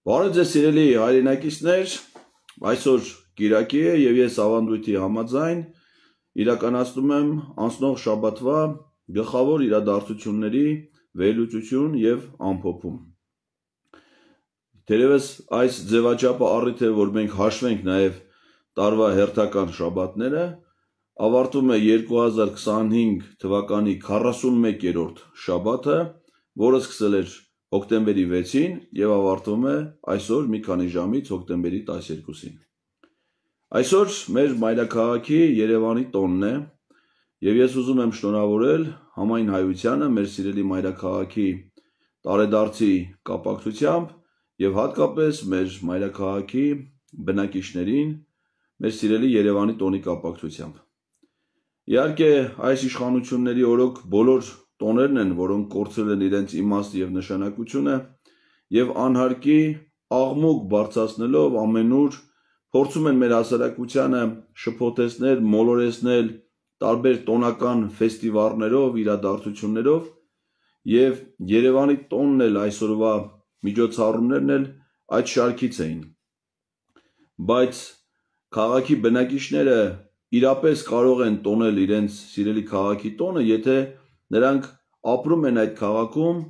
Բարև ձեզ սիրելի հայրենակիցներ, այսօր կիրակի է եւ ես ավանդույթի համաձայն իրականացնում եմ անցնող շաբաթվա գլխավոր իրադարձությունների վերլուծություն եւ ամփոփում։ Թերևս այս ձևաչափը առիթ է, որ մենք հաշվենք նաեւ տարվա հերթական շաբաթները, ավարտվում է 2025 թվականի 41-րդ շաբաթը, որը սկսել էր հոկտեմբերի 6-ին եւ ավարտվում է այսօր մի քանի ժամից հոկտեմբերի 12-ին։ Այսօր մեր մայրաքաղաքի Երևանի տոնն է եւ ես ուզում եմ շնորհավորել համայն հայությանը մեր սիրելի մայրաքաղաքի տարեդարձի կապակցությամբ եւ հատկապես մեր մայրաքաղաքի բնակիչներին մեր սիրելի Երևանի տոնի կապակցությամբ։ Իհարկե այս իշխանությունների օրոք բոլոր տոներն են, որոնք կորցրել են իրենց իմաստը եւ նշանակությունը եւ անհարկի աղմուկ բարձրացնելով ամենուր փորձում են մեր հասարակությանը շփոթեցնել, մոլորեցնել տարբեր տոնական ֆեստիվալներով, իրադարձություններով եւ Երևանի տոնն էլ այսօրվա միջոցառումներն էլ այդ շարքից էին։ Բայց քաղաքի բնակիչները իրապես կարող են տոնել իրենց սիրելի քաղաքի տոնը, եթե նրանք ապրում են այդ քաղաքում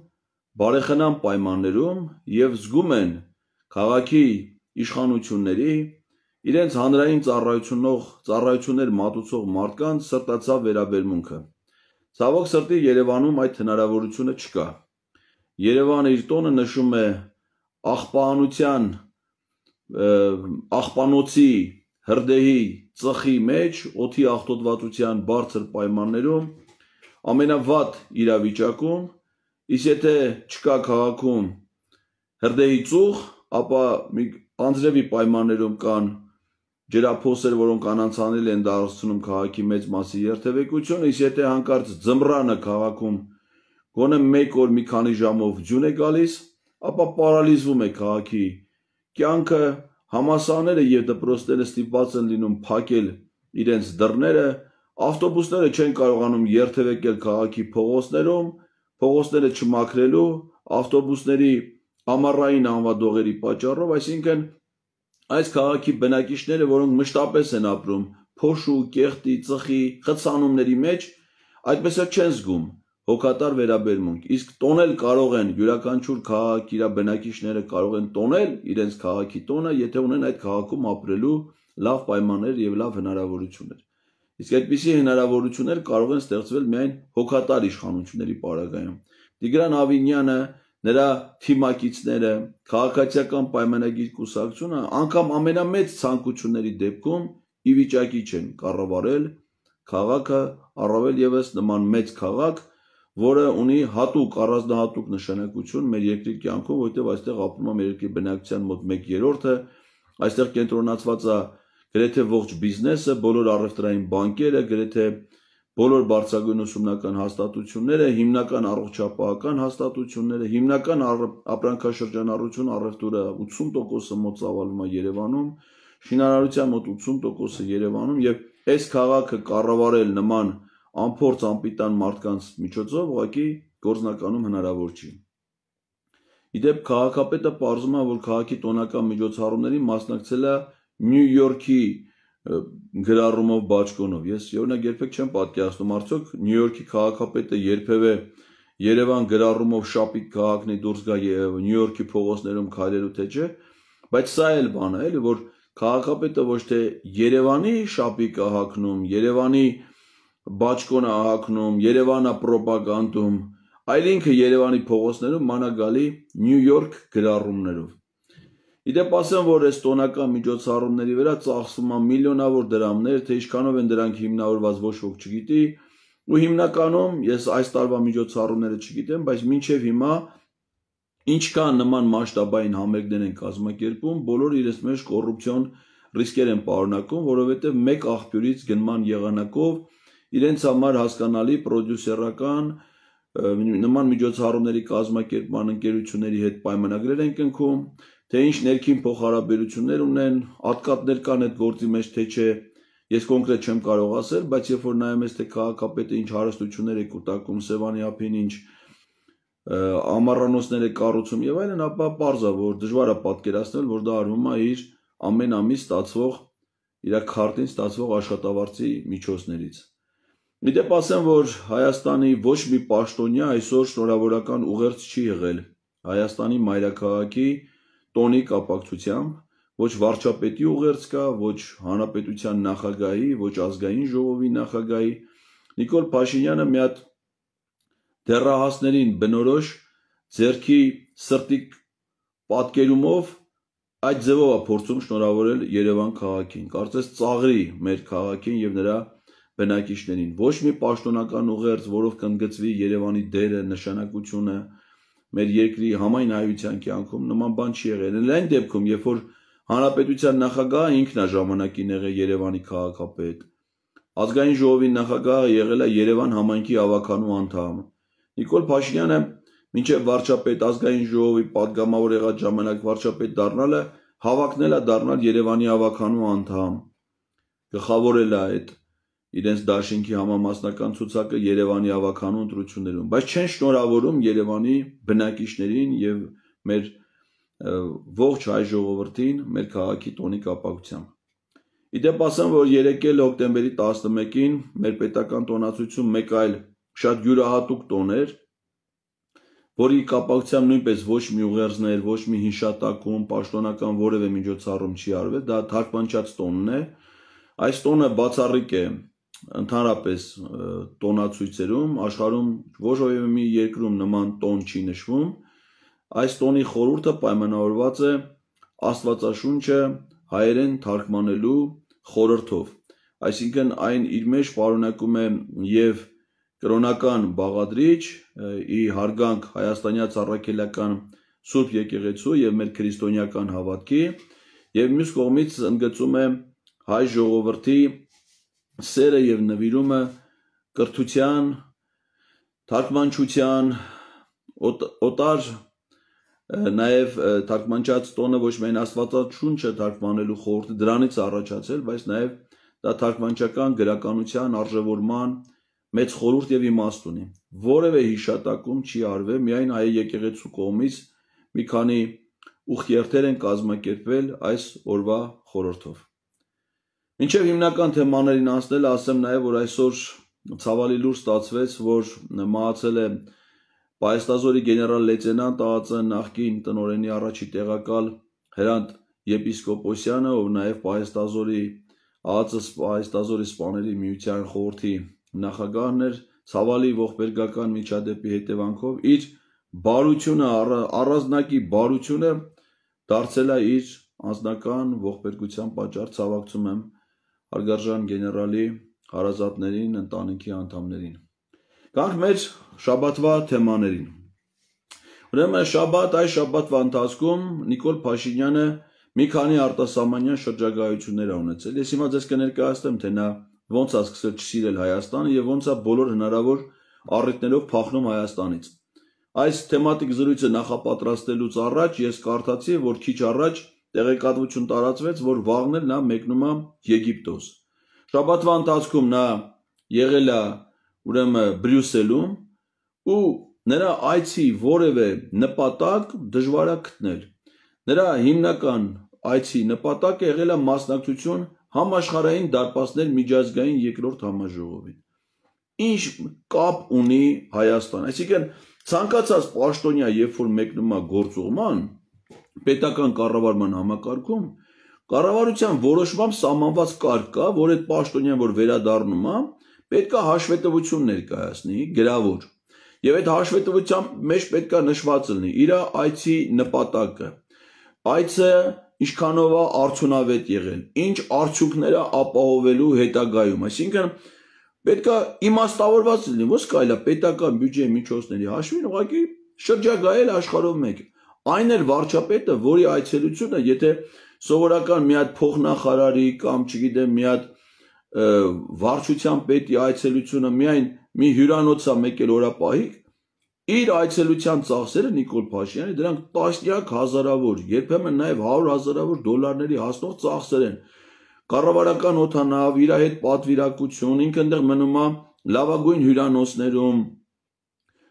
բարեխնամ պայմաններում եւ զգում են քաղաքի իշխանությունների իրենց հանրային ծառայություններ մատուցող մարդկանց սրտացավ վերաբերմունքը։ Ցավոք սրտի Երևանում այդ հնարավորությունը չկա։ Երևանը իր տոնը նշում է աղբանության, աղբանոցի, հրդեհի, ծխի մեջ, օդի աղտոտվածության բարձր պայմաններում ամենավատ իրավիճակում, իսկ եթե չկա քաղաքում հրդեհի ծուխ, ապա անձրևի պայմաններում կան ջրափոսեր, որոնք անանցանելի են դարձնում քաղաքի մեծ մասի երթևեկությունը, իսկ եթե հանկարծ ձմռանը քաղաքում գոնե մեկ օր մի քանի ժամով ձյուն է գալիս, ապա պարալիզվում է քաղաքի կյանքը, համալսարանները եւ դպրոցները ստիպված են լինում փակել իրենց դռները, ավտոբուսները չեն կարողանում երթևեկել քաղաքի փողոցներում, փողոցները չմաքրելու, ավտոբուսների ամառային անվադողերի պատճառով, այսինքն այս քաղաքի բնակիչները, որոնք մշտապես են ապրում փոշու, կեղտի, ծխի, խցանումների մեջ, այդպես էլ չեն զգում հոգատար վերաբերմունք։ Իսկ տոնել կարող են յուրաքանչյուր քաղաք իր բնակիչները կարող են տոնել իրենց քաղաքի տոնը, եթե ունեն այդ քաղաքում ապրելու լավ պայմաններ եւ լավ հնարավորություններ։ Իսկ այդպիսի հնարավորություններ կարող են ստեղծվել միայն հոգատար իշխանությունների պարագայում։ Տիգրան Ավինյանը, նրա թիմակիցները, քաղաքացիական պայմանագիր կուսակցությունը անգամ ամենամեծ ցանկությունների դեպքում ի վիճակի չեն կառավարել քաղաքը, առավել եւս նման մեծ քաղաք, որը ունի հատուկ առանձնահատուկ նշանակություն մեր երկրի կյանքում, որովհետեւ այստեղ ապրում է մեր երկրի բնակչության մոտ 1/3-ը, այստեղ կենտրոնացված է գրեթե ողջ բիզնեսը, բոլոր առևտրային բանկերը, գրեթե բոլոր բարձրագույն ուսումնական հաստատությունները, հիմնական առողջապահական հաստատությունները, հիմնական ապրանքաշրջանառություն առևտուրը 80%-ը մոտ ծավալվում է Երևանում, շինարարության մոտ 80%-ը Երևանում եւ այս քաղաքը կառավարել նման անփորձ անպիտան մարդկանց միջոցով ուղղակի գործնականում հնարավոր չի։ Իդեպ քաղաքապետը պարզում է, որ քաղաքի տոնական միջոցառումներին մասնակցել է Նյու Յորքի գրառումով բաճկոնով։ Ես օրինակ երբեք չեմ պատկերացնում, արդյոք Նյու Յորքի քաղաքապետը երբևէ Երևան գրառումով շապիկ քաղաքնի դուրս գա եւ Նյու Յորքի փողոցներում քայլելու թե չէ, բայց սա էլ բան է, էլի, որ քաղաքապետը ոչ թե Երևանի շապիկը հագնում, Երևանի բաճկոնը հագնում, Երևանա պրոպագանդում, այլ ինքը Երևանի փողոցներում մանագալի Նյու Յորք գրառումներով։ Իդեպ ասեմ, որ այս տոնական միջոցառումների վրա ծախսվում է միլիոնավոր դրամներ, թե ինչքանով են դրանք հիմնավորված ոչ ոք չգիտի, ու հիմնականում ես այս տարվա միջոցառումները չգիտեմ, բայց մինչև հիմա ինչքան նման մասշտաբային համերգներ են կազմակերպում, բոլորը իրենց մեջ կոռուպցիոն ռիսկեր են պարունակում, որովհետև մեկ աղբյուրից գնման եղանակով իրենց համար հասկանալի պրոդյուսերական նման միջոցառումների կազմակերպման ընկերությունների հետ պայմանագրեր են կնքում, թե ինչ ներքին փոխհարաբերություններ ունեն, ատկատներ կան այդ գործի մեջ, թե չէ, ես կոնկրետ չեմ կարող ասել, բայց երբ որ նայում ես թե քաղաքապետը ինչ հարստություններ է կուտակում Սևանի ափին, ինչ ամառանոցները կառուցում եւ այլն, ապա պարզ է, որ դժվար է պատկերացնել, որ դա արվում է իր ամեն ամիս ստացվող իր քարտին ստացվող աշխատավարձի միջոցներից։ Իդեպ ասեմ, որ Հայաստանի ոչ մի պաշտոնյա այսօր շնորհավորական ուղերձ չի եղել Հայաստանի մայրաքաղաքի տոնի կապակցությամբ, ոչ վարչապետի ուղերձ կա, ոչ հանրապետության նախագահի, ոչ ազգային ժողովի նախագահի։ Նիկոլ Փաշինյանը մի հատ դեռահասներին բնորոշ ձեռքի սրտի պատկերումով այդ ձևով է փորձում շնորհավորել Երևան քաղաքին, կարծես ծաղրի մեր քաղաքին եւ նրա բնակիչներին։ Ոչ մի պաշտոնական ուղերձ, որով կընդգծվի Երևանի դերը, նշանակությունը մեր երկրի համայնայության կյանքում, նման բան չի եղել։ Այն դեպքում, երբ որ հանրապետության նախագահը ինքն է ժամանակին եղել Երևանի քաղաքապետ, ազգային ժողովի նախագահը եղել է Երևան համայնքի ավականու անդամ։ Նիկոլ Փաշինյանը մինչև վարչապետ ազգային ժողովի պատգամավոր եղած ժամանակ վարչապետ դառնալը հավակնել է դառնալ Երևանի ավականու անդամ, գլխավորել է այդ իրենց դաշինքի համամասնական ցուցակը Երևանի ավականու ընտրություններում, բայց չեն շնորհավորում Երևանի բնակիչներին եւ մեր ողջ հայ ժողովրդին մեր քաղաքի տոնի կապակցությամբ։ Իդեպ ասեմ, որ երեկ էլ հոկտեմբերի 11-ին մեր պետական տոնացույցում մեկ այլ շատ յուրահատուկ տոն էր, որի կապակցությամբ նույնպես ոչ մի ուղերձներ, ոչ մի հիշատակում, պաշտոնական որևէ միջոցառում չի արվել, դա թարգմանչած տոնն է։ Այս տոնը բացառիկ է ընդհանրապես տոնացույցերում, աշխարհում որևէ մի երկրում նման տոն չի նշվում։ Այս տոնի խորհուրդը պայմանավորված է Աստվածաշունչը հայերեն թարգմանելու խորհրդով, այսինքն այն իր մեջ պարունակում է եւ կրոնական բաղադրիչ, ի հարգանք հայաստանյաց առաքելական Սուրբ եկեղեցու եւ մեր քրիստոնեական հավատքի, եւ մյուս կողմից ընդգծում է հայ ժողովրդի սերը եւ նվիրումը կրթության, թարգմանչության, օտար նաեւ թարգմանչած տոնը ոչ միայն Աստվածաշունչը թարգմանելու խորհուրդը դրանից առաջացել, բայց նաեւ դա թարգմանչական գրականության արժևորման մեծ խորհուրդ եւ իմաստ ունի։ Որևէ հիշատակում չի արվել, միայն հայ եկեղեցու կողմից մի քանի ուխտերթեր են կազմակերպվել այս օրվա խորհրդով։ Մինչև հիմնական թեմաներին անցնելը ասեմ նաև, որ այսօր ցավալի լուր ստացվեց, որ մահացել է Պայեստազորի գեներալ լեյտենանտ ԱԱԾ նախկին տնօրենի առաջի տեղակալ Հրանտ Եպիսկոպոսյանը, ով նաև Պայեստազորի ԱԱԾ Պայեստազորի սպաների միության խորհրդի նախագահն էր, ցավալի ողբերգական միջադեպի հետևանքով իր բարությունը, առանձնակի բարությունը դարձել է իր անձնական ողբերգության պատճառ։ Ցավակցում եմ հարգարժան գեներալի հարազատներին, ընտանիքի անդամներին։ Գանք մեր շաբաթվա թեմաներին։ Ուրեմն այս շաբաթվա ընթացքում Նիկոլ Փաշինյանը մի քանի արտասահմանյան շրջագայություններ ա ունեցել։ Ես հիմա ձեզ կներկայացնեմ, թե նա ոնց է սկսել չսիրել Հայաստանը եւ ոնց է բոլոր հնարավոր առիթներով փախնում Հայաստանից։ Այս թեմատիկ զրույցը նախապատրաստելուց առաջ ես կարդացի, որ քիչ առաջ տեղեկատվություն տարածվեց, որ վաղն էլ նա մեկնում է Եգիպտոս։ Շաբաթվա ընթացքում նա եղել է ուրեմն Բրյուսելում ու նրա այցի որևէ նպատակ դժվար է գտնել։ Նրա հիմնական այցի նպատակը եղել է մասնակցություն համաշխարհային դարպասներ միջազգային երկրորդ համաժողովին։ Ինչ կապ ունի Հայաստան, այսինքն ցանկացած պաշտոնյա, երբ որ մեկնում է գործուղման պետական կառավարման համակարգում, կառավարության որոշմամբ սահմանված կարգ կա, որ այդ պաշտոնյան, որ վերադառնում է, պետք է հաշվետվություն ներկայացնի, գրավոր։ Եվ այդ հաշվետվության մեջ պետք է նշված լինի իր այցի նպատակը, այցը ինչքանով է արդյունավետ եղել, ինչ արդյունքներ է ապահովելու հետագայում, այսինքն պետք է իմաստավորված լինի, ոնց կարելի է պետական բյուջեի միջոցների հաշվին ուղղակի շրջագայել աշխարհով մեկ։ Այն էլ վարչապետը, որի այցելությունը, եթե սովորական մի հատ փոխնախարարի կամ չգիտեմ մի հատ վարչության պետի այցելությունը միայն մի հյուրանոցա մեկել օրապահիկ, իր այցելության ծախսերը Նիկոլ Փաշինյանի դրանք տասնյակ հազարավոր, երբեմն նաև 100,000-ավոր դոլարների հասնող ծախսեր են։ Կառավարական օդանավ, իր հետ պատվիրակություն, ինքը այնտեղ մնում է լավագույն հյուրանոցներում,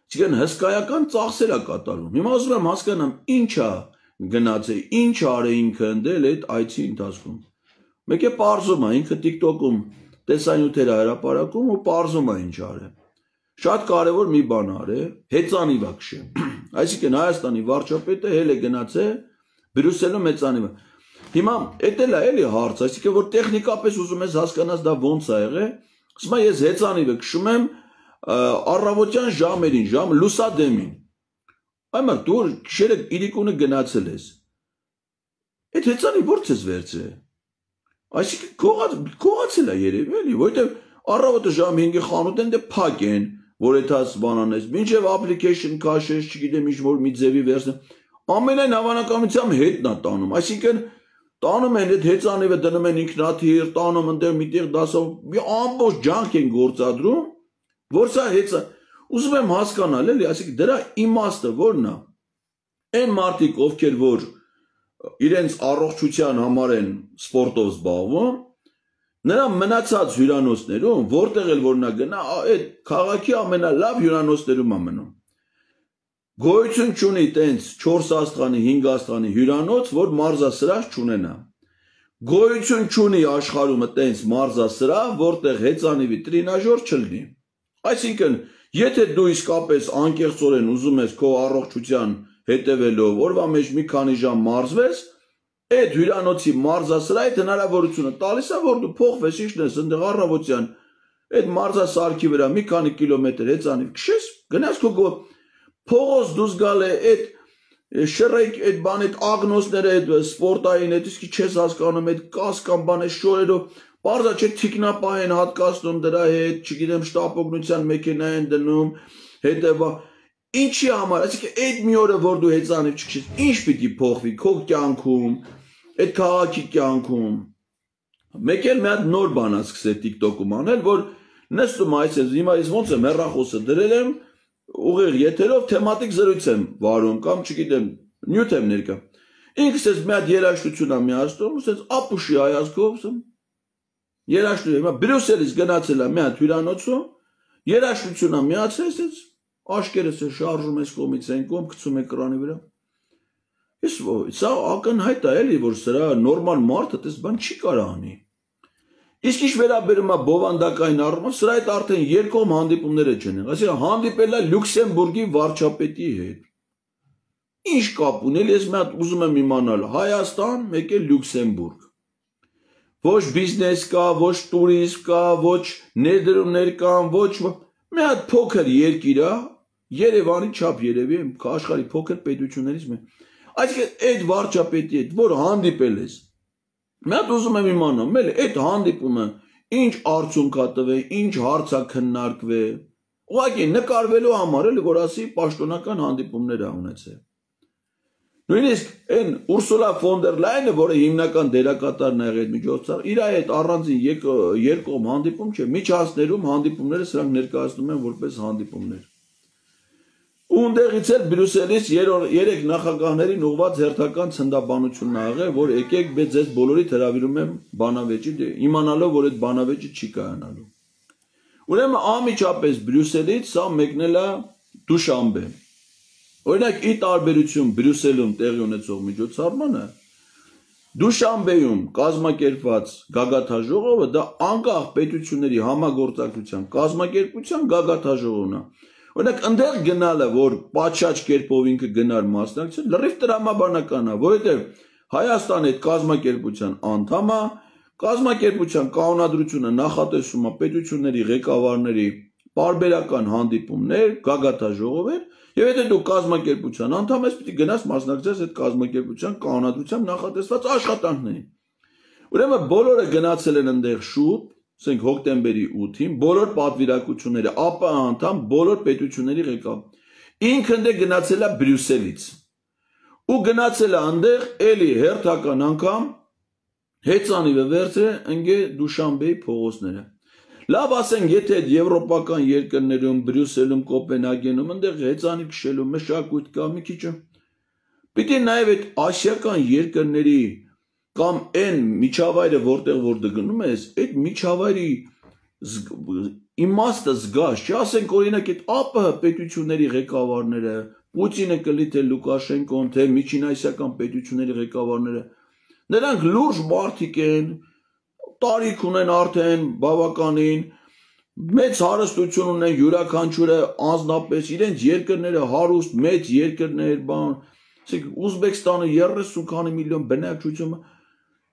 Այսինքն հսկայական ծախսեր է կատարում։ Հիմա ուզում եմ հասկանամ ինչա գնացել, ինչ արել ինքը ընդել այդ այցի ընթացքում։ Մեկ է պարզում է, ինքը TikTok-ում տեսանյութեր հրապարակում ու պարզում է ինչ արել։ Շատ կարևոր մի բան արել, հեծանիվ է քշել։ Այսինքն Հայաստանի վարչապետը հել է գնացել Բրյուսելում հեծանիվը։ Հիմա էդ էլ է էլի հարց, այսինքն որ տեխնիկապես ուզում ես հասկանաս դա ոնց է եղել։ Ասում ես հեծանիվը քշում եմ առավոտյան ժամերին, լուսադեմին։ Այմար դու քշերը իրիկունը գնացել ես։ Այդ հեծանիվ ո՞րց ես վերցրել։ Այսինքն կողացել է երևի էլի, որովհետև առավոտը ժամ 5-ի խանութ են դե փակ են, որ այդած բանանես, մինչև application քաշես, չգիտեմ ինչ որ մի ձևի վերցնեմ, ամենայն հավանականությամբ հետն է տանում, այսինքն տանում են այդ հեծանիվը դնում են ինքնաթիռ, տանում ընդեղ միտեղ դասով, մի ամբողջ ջանք են գործադրում, որ սա հեծա, ուզում եմ հասկանալ էլի, այսինքն դրա իմաստը որն է, այն մարդիկ, ովքեր որ իրենց առողջության համար են սպորտով զբաղվում, նրա մնացած հյուրանոցներում, որտեղ էլ որ նա գնա, այդ քաղաքի ամենալավ հյուրանոցներում է մնում։ Գոյություն չունի տենց 4 աստղանի, 5 աստղանի հյուրանոց, որ մարզասրահ չունենա։ Գոյություն չունի աշխարհում տենց մարզասրահ, որտեղ հեծանիվի տրինաժոր չլինի։ Այսինքն, եթե դու իսկապես անկեղծորեն ուզում ես քո առողջության հետևելով օրվա մեջ մի քանի ժամ մարզվես, այդ հյուրանոցի մարզասրահը հնարավորությունը տալիս է, որ դու փոխվես, իջնես ընդեղ առավոտյան այդ մարզասարքի վրա մի քանի կիլոմետր հեծանիվ քշես, գնաս քո փողոց դուրս գալ է այդ շռայք այդ բան այդ ագնոսները այդ սպորտային այդ իսկի չես հասկանում այդ կասկան բան է շորերով բարձա չէ թիկնապահ են հատկացնում դրա հետ, չգիտեմ շտապօգնության մեքենա են դնում, հետևա ինչի համար, այսինքն այդ մի օրը որ դու հեծանիվ չքշես, ինչ պիտի փոխվի քո կյանքում, այդ քաղաքի կյանքում։ Մեկ էլ մի հատ նոր բան ասկսել TikTok-ում անել, որ նստում այսպես հիմա ես ոնց եմ հեռախոսը դրել եմ ուղիղ եթերով թեմատիկ զրույց եմ վարում կամ չգիտեմ նյութ եմ ներկա։ Ինքս ես մի հատ երաժշտություն եմ միացնում, ասես ապուշի հայացքով երաժշտություն, հիմա Բրյուսելից գնացել եմ մի հատ հյուրանոցում, երաժշտություն եմ միացել, ասես աշկերս է շարժում ես կողմից այն կողմ, գցում էկրանի վրա։ Սա ակնհայտ է էլի, որ սրա նորմալ մարդը տես բան չի կարող անի։ Իսկ ինչ վերաբերում է բովանդակային առումով, սրա հետ արդեն երկկողմ հանդիպումներ չեն եղել։ Այսինքն հանդիպել է Լյուքսեմբուրգի վարչապետի հետ։ Ինչ կապ ունել, ես մի հատ ուզում եմ իմանալ, Հայաստան, մեկ է Լյուքսեմբուրգ։ Ոչ բիզնես կա, ոչ տուրիզմ կա, ոչ ներդրումներ կան, ոչ մի հատ փոքր երկիր է, Երևանի չափ երևի, աշխարհի փոքր պետություններից մեկը։ Այսինքն այդ վարչապետի հետ, որ հանդիպել ես, մի հատ ուզում եմ իմանամ, էլի այդ հանդիպումը ինչ արդյունք է տվել, ինչ հարց է քննարկվել, ուղղակի նկարվելու համար էլի, որ ասի պաշտոնական հանդիպումներ ա ունեցել։ Նույնիսկ այն Ուրսուլա ֆոն դեր Լայնը, որը հիմնական դերակատարն է եղել միջոցառ, իր այդ առանձին երկկողմ հանդիպում չէ, միջանցներում հանդիպումները սրանք ներկայացնում են որպես հանդիպումներ։ Ունդեղից էլ Բրյուսելից 3 նախագահներին ուղղված հերթական ցնդաբանությունն ա եղել, որ եկեք ձեզ բոլորիդ հրավիրում եմ բանավեճի, իմանալով, որ այդ բանավեճը չի կայանալու։ Ուրեմն անմիջապես Բրյուսելից սա մեկնել է Դուշանբե։ Օրինակ ի տարբերություն Բրյուսելում տեղի ունեցող միջոցառմանը, Դուշանբեում կազմակերպված գագաթաժողովը դա անկախ պետությունների համագործակցության կազմակերպության գագաթաժողովն է։ Օրինակ ընդեղ գնալը, որ պատշաճ կերպով ինքը գնար մասնակցել, լրիվ տրամաբանական է, որովհետև Հայաստանը այդ կազմակերպության անդամ է, կազմակերպության կանոնադրությունը նախատեսում է պետությունների ղեկավարների պարբերական հանդիպումներ, գագաթաժողովներ, եւ եթե դու կազմակերպության անդամ ես, պիտի գնաս մասնակցես այդ կազմակերպության կանոնադրությամբ նախատեսված աշխատանքներին։ Ուրեմն բոլորը գնացել են այնտեղ շուտ, ասենք հոկտեմբերի 8-ին, բոլոր պատվիրակությունները, ԱՊՀ անդամ, բոլոր պետությունների ղեկավար։ Ինքն դե գնացել է Բրյուսելից։ Ու գնացել է այնտեղ էլի հերթական անգամ հեծանիվը վերցրել ընկե Դուշանբեի փողոցները։ Լավ ասենք, եթե եվրոպական երկրներում, Բրյուսելում, Կոպենհագենում, այնտեղ հեծանիվ քշելու մշակույթ կա մի քիչ, պիտի նաև այդ ասիական երկրների կամ այն միջավայրը, որտեղ որ դու գնում ես, այդ միջավայրի իմաստը զգաս, չի ասենք օրինակ այդ ԱՊՀ պետությունների ղեկավարները, Պուտինը կլի թե Լուկաշենկոն, թե միջինասիական պետությունների ղեկավարները, նրանք լուրջ մարդիկ են, տարիք ունեն արդեն բավականին, մեծ հարստություն ունեն յուրաքանչյուրը անձնապես իրենց երկրները հարուստ, մեծ երկրներ, բան, Ուզբեկստանը 30 քանի միլիոն բնակչություն,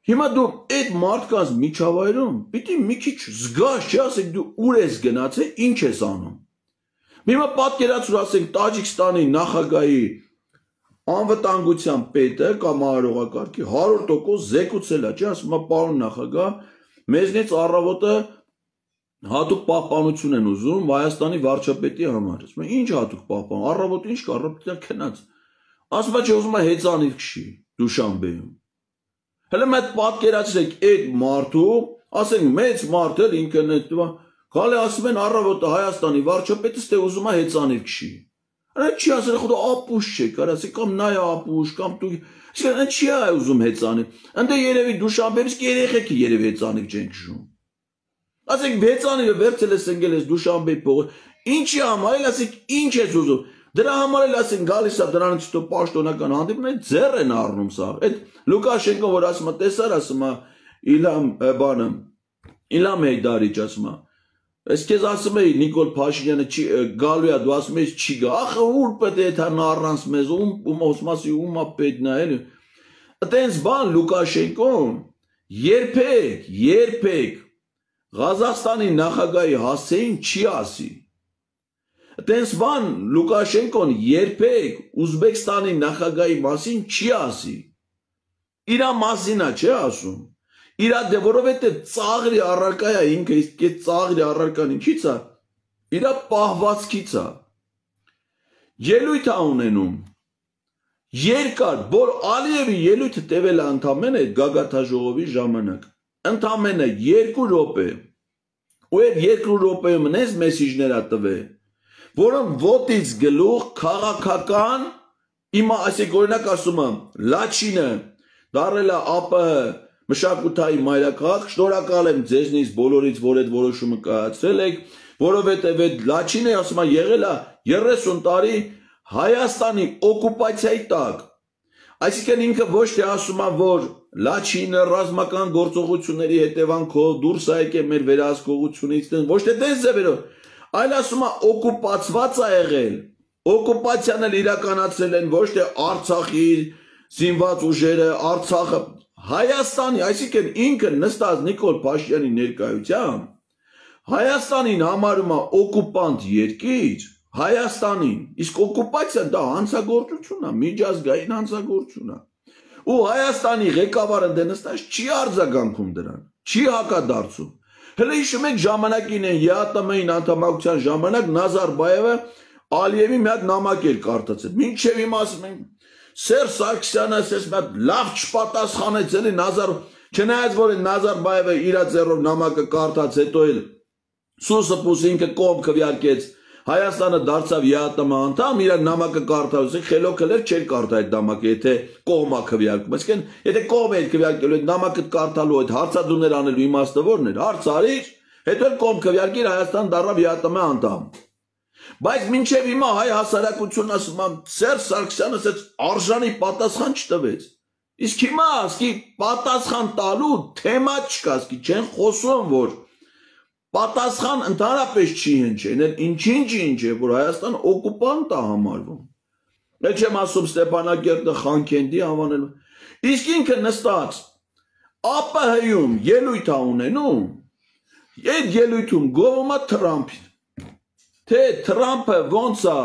հիմա դու այդ մարդկանց միջավայրում պիտի մի քիչ զգաս, չի ասենք դու ուր ես գնացել, ինչ ես անում։ Հիմա պատկերացրու ասենք Տաջիկստանի նախագահի անվտանգության պետը կամ արարողակարգի 100% զեկուցել է, չի ասում, պարոն նախագահ, մեզնից առավոտը հատուկ պահպանություն են ուզում Հայաստանի վարչապետի համար։ Ասում են, ինչ հատուկ պահպան, առավոտ ինչ կա, առավոտյան քնած։ Ասում է, ուզում է հեծանիվ քշի Դուշանբեում։ Հələ մեկ պատկերացրեք այդ մարդու, ասենք մեծ մարդ էլ ինքնետ գալի ասում են առավոտը Հայաստանի վարչապետը ստե ուզում է հեծանիվ քշի։ Արա չի ասել խոդը ապուշ չէ, կարասի կամ նայ ապուշ կամ դու իսկան չի ուզում հեծանիվ։ Ընդ երևի Դուշանբեից երեխեքի երևի հեծանիվ չեն քշում։ Ասենք հեծանիվը վերցել ես ընկել ես Դուշանբեի փողը, ինչի համար էլ ասենք ինչ ես ուզում։ Դրա համար էլ ասենք գալիս է դրանից հետո պաշտոնական հանդիպում ձեռ են առնում սա։ Այդ Լուկաշենկոն որ ասում է տեսար ասում է Իլհամ Հեյդարիչ ասում է Ես քեզ ասում էի Նիկոլ Փաշինյանը գալու է, դու ասում ես չի գա, ախ ուր պետք է թան առանց մեզ, ումասի ումա պետք է էլի։ Այտենց բան Լուկաշենկոն երբեք Ղազախստանի նախագահի հասցեին չի ասի։ Այտենց բան Լուկաշենկոն երբեք Ուզբեկստանի նախագահի մասին չի ասի։ Իրա մասին է չէ ասում։ Իրա դե որովհետև ծաղրի առարկա է ինքը իսկ այդ ծաղրի առարկան ինչից է իրա պահվածքից է ելույթ է ունենում երկար որ Ալիևի ելույթը տևել է ընդամենը այդ գագաթաժողովի ժամանակ ընդամենը 2 րոպե ու այդ 2 րոպեում նես մեսիջներ է տվել որոնք ոտից գլուխ քաղաքական իմա ասեք օրինակ ասում եմ Լաչինը դարել է ԱՊՀ մշակութային մայրաքաղաք, շնորհակալ եմ ձեզնից բոլորից, որ այդ որոշումը կայացրել եք, որովհետև այդ Լաչինը ասում է եղել է 30 տարի Հայաստանի օկուպացիայի տակ։ Այսինքն ինքը ոչ թե ասում է, որ Լաչինը ռազմական գործողությունների հետևանքով դուրս է եկել մեր վերահսկողությունից, ոչ թե դες ձևերով, այլ ասում է օկուպացված է եղել։ Օկուպացիան էլ իրականացրել են ոչ թե Արցախի զինված ուժերը, Արցախը Հայաստանի, այսինքն ինքը նստած Նիկոլ Փաշինյանի ներկայությամբ Հայաստանին համարում է օկուպանտ երկիր, Հայաստանին, իսկ օկուպացիան դա հանցագործություն է, միջազգային հանցագործություն է։ Ու Հայաստանի ղեկավարը դե նստած չի արձագանքում դրան, չի հակադարձում։ Հələ հիշում եք ժամանակին են ԵԱՏՄ-ին անդամակցության ժամանակ Նազարբայևը Ալիևի մի հատ նամակ էր կարդացել։ Մինչև հիմա ասում են Սերժ Սարգսյանը ասես մի հատ լավ չպատասխանեց էլի չնայած որ Նազարբայևը իր ձեռով նամակը կարդաց հետո էլ Սուսպուս ինքը կողմ քվեարկեց Հայաստանը դարձավ ԵԱՏՄ անդամ իր նամակը կարդաց խելոքել չէր կարդա այդ նամակը եթե կողմա քվեարկում այսինքն եթե կողմ էր քվեարկելու այդ նամակը կարդալու այդ հարցադրումներ անելու իմաստը ո՞րն էր հարց արիր հետո էլ կողմ քվեարկիր Հայաստան դառավ ԵԱՏՄ անդամ Բայց մինչև հիմա հայ հասարակությունն ասում է Սերժ Սարգսյանը ասեց արժանի պատասխան չտվեց Իսկ հիմա ասկի պատասխան տալու թեմա չկա ասկի չեն խոսում որ պատասխան ընդհանրապես չի հնչեն ինչ է որ Հայաստան օկուպանտ է համարվում Էլ չեմ ասում Ստեփանակերտը Խանքենդի անվանելու Իսկ ինքը նստած ԱՊՀ-ում ելույթ է ունենում Այդ ելույթում գովում է Թրամփին Թե Թրամփը ոնց է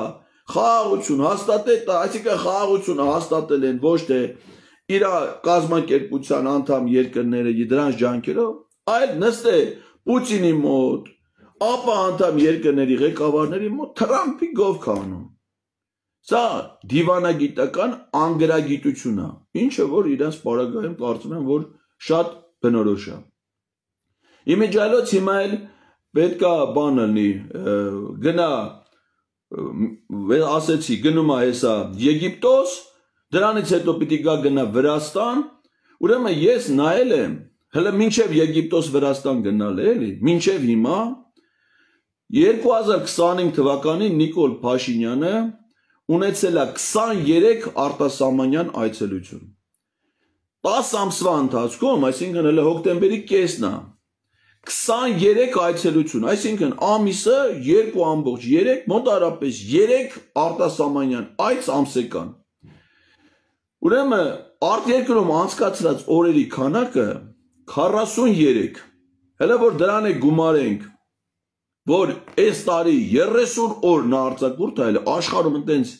խաղաղություն հաստատել, այսինքն խաղաղությունը հաստատել են ոչ թե իր կազմակերպության անդամ երկրները դրանց ջանքերով, այլ նստել Պուտինի մոտ, ապա անդամ երկրների ղեկավարների մոտ Թրամփի գովք անում։ Սա դիվանագիտական անգրագիտություն է, ինչը որ իրենց պարագայում կարծում եմ, որ շատ բնորոշ է։ Իմիջիալոց հիմա էլ պետքա բան լինի գնա ասեցի գնում է հեսա Եգիպտոս դրանից հետո պիտի գա գնա Վրաստան ուրեմն ես նայել եմ հələ մինչև Եգիպտոս Վրաստան գնալ է էլի, մինչև հիմա 2025 թվականին Նիկոլ Փաշինյանը ունեցել է 23 արտասահմանյան այցելություն։ 10 ամսվա ընթացքում, այսինքն հələ հոկտեմբերի կեսն է, 23 այցելություն, այսինքն ամիսը 2.3, մոտարապես 3 արտասահմանյան այց ամսեկան։ Ուրեմն արտերկրում անցկացրած օրերի քանակը 43, հələ որ դրան է գումարենք, որ այս տարի 30 օր նա արձակուրդ է, աշխարհում այնտենց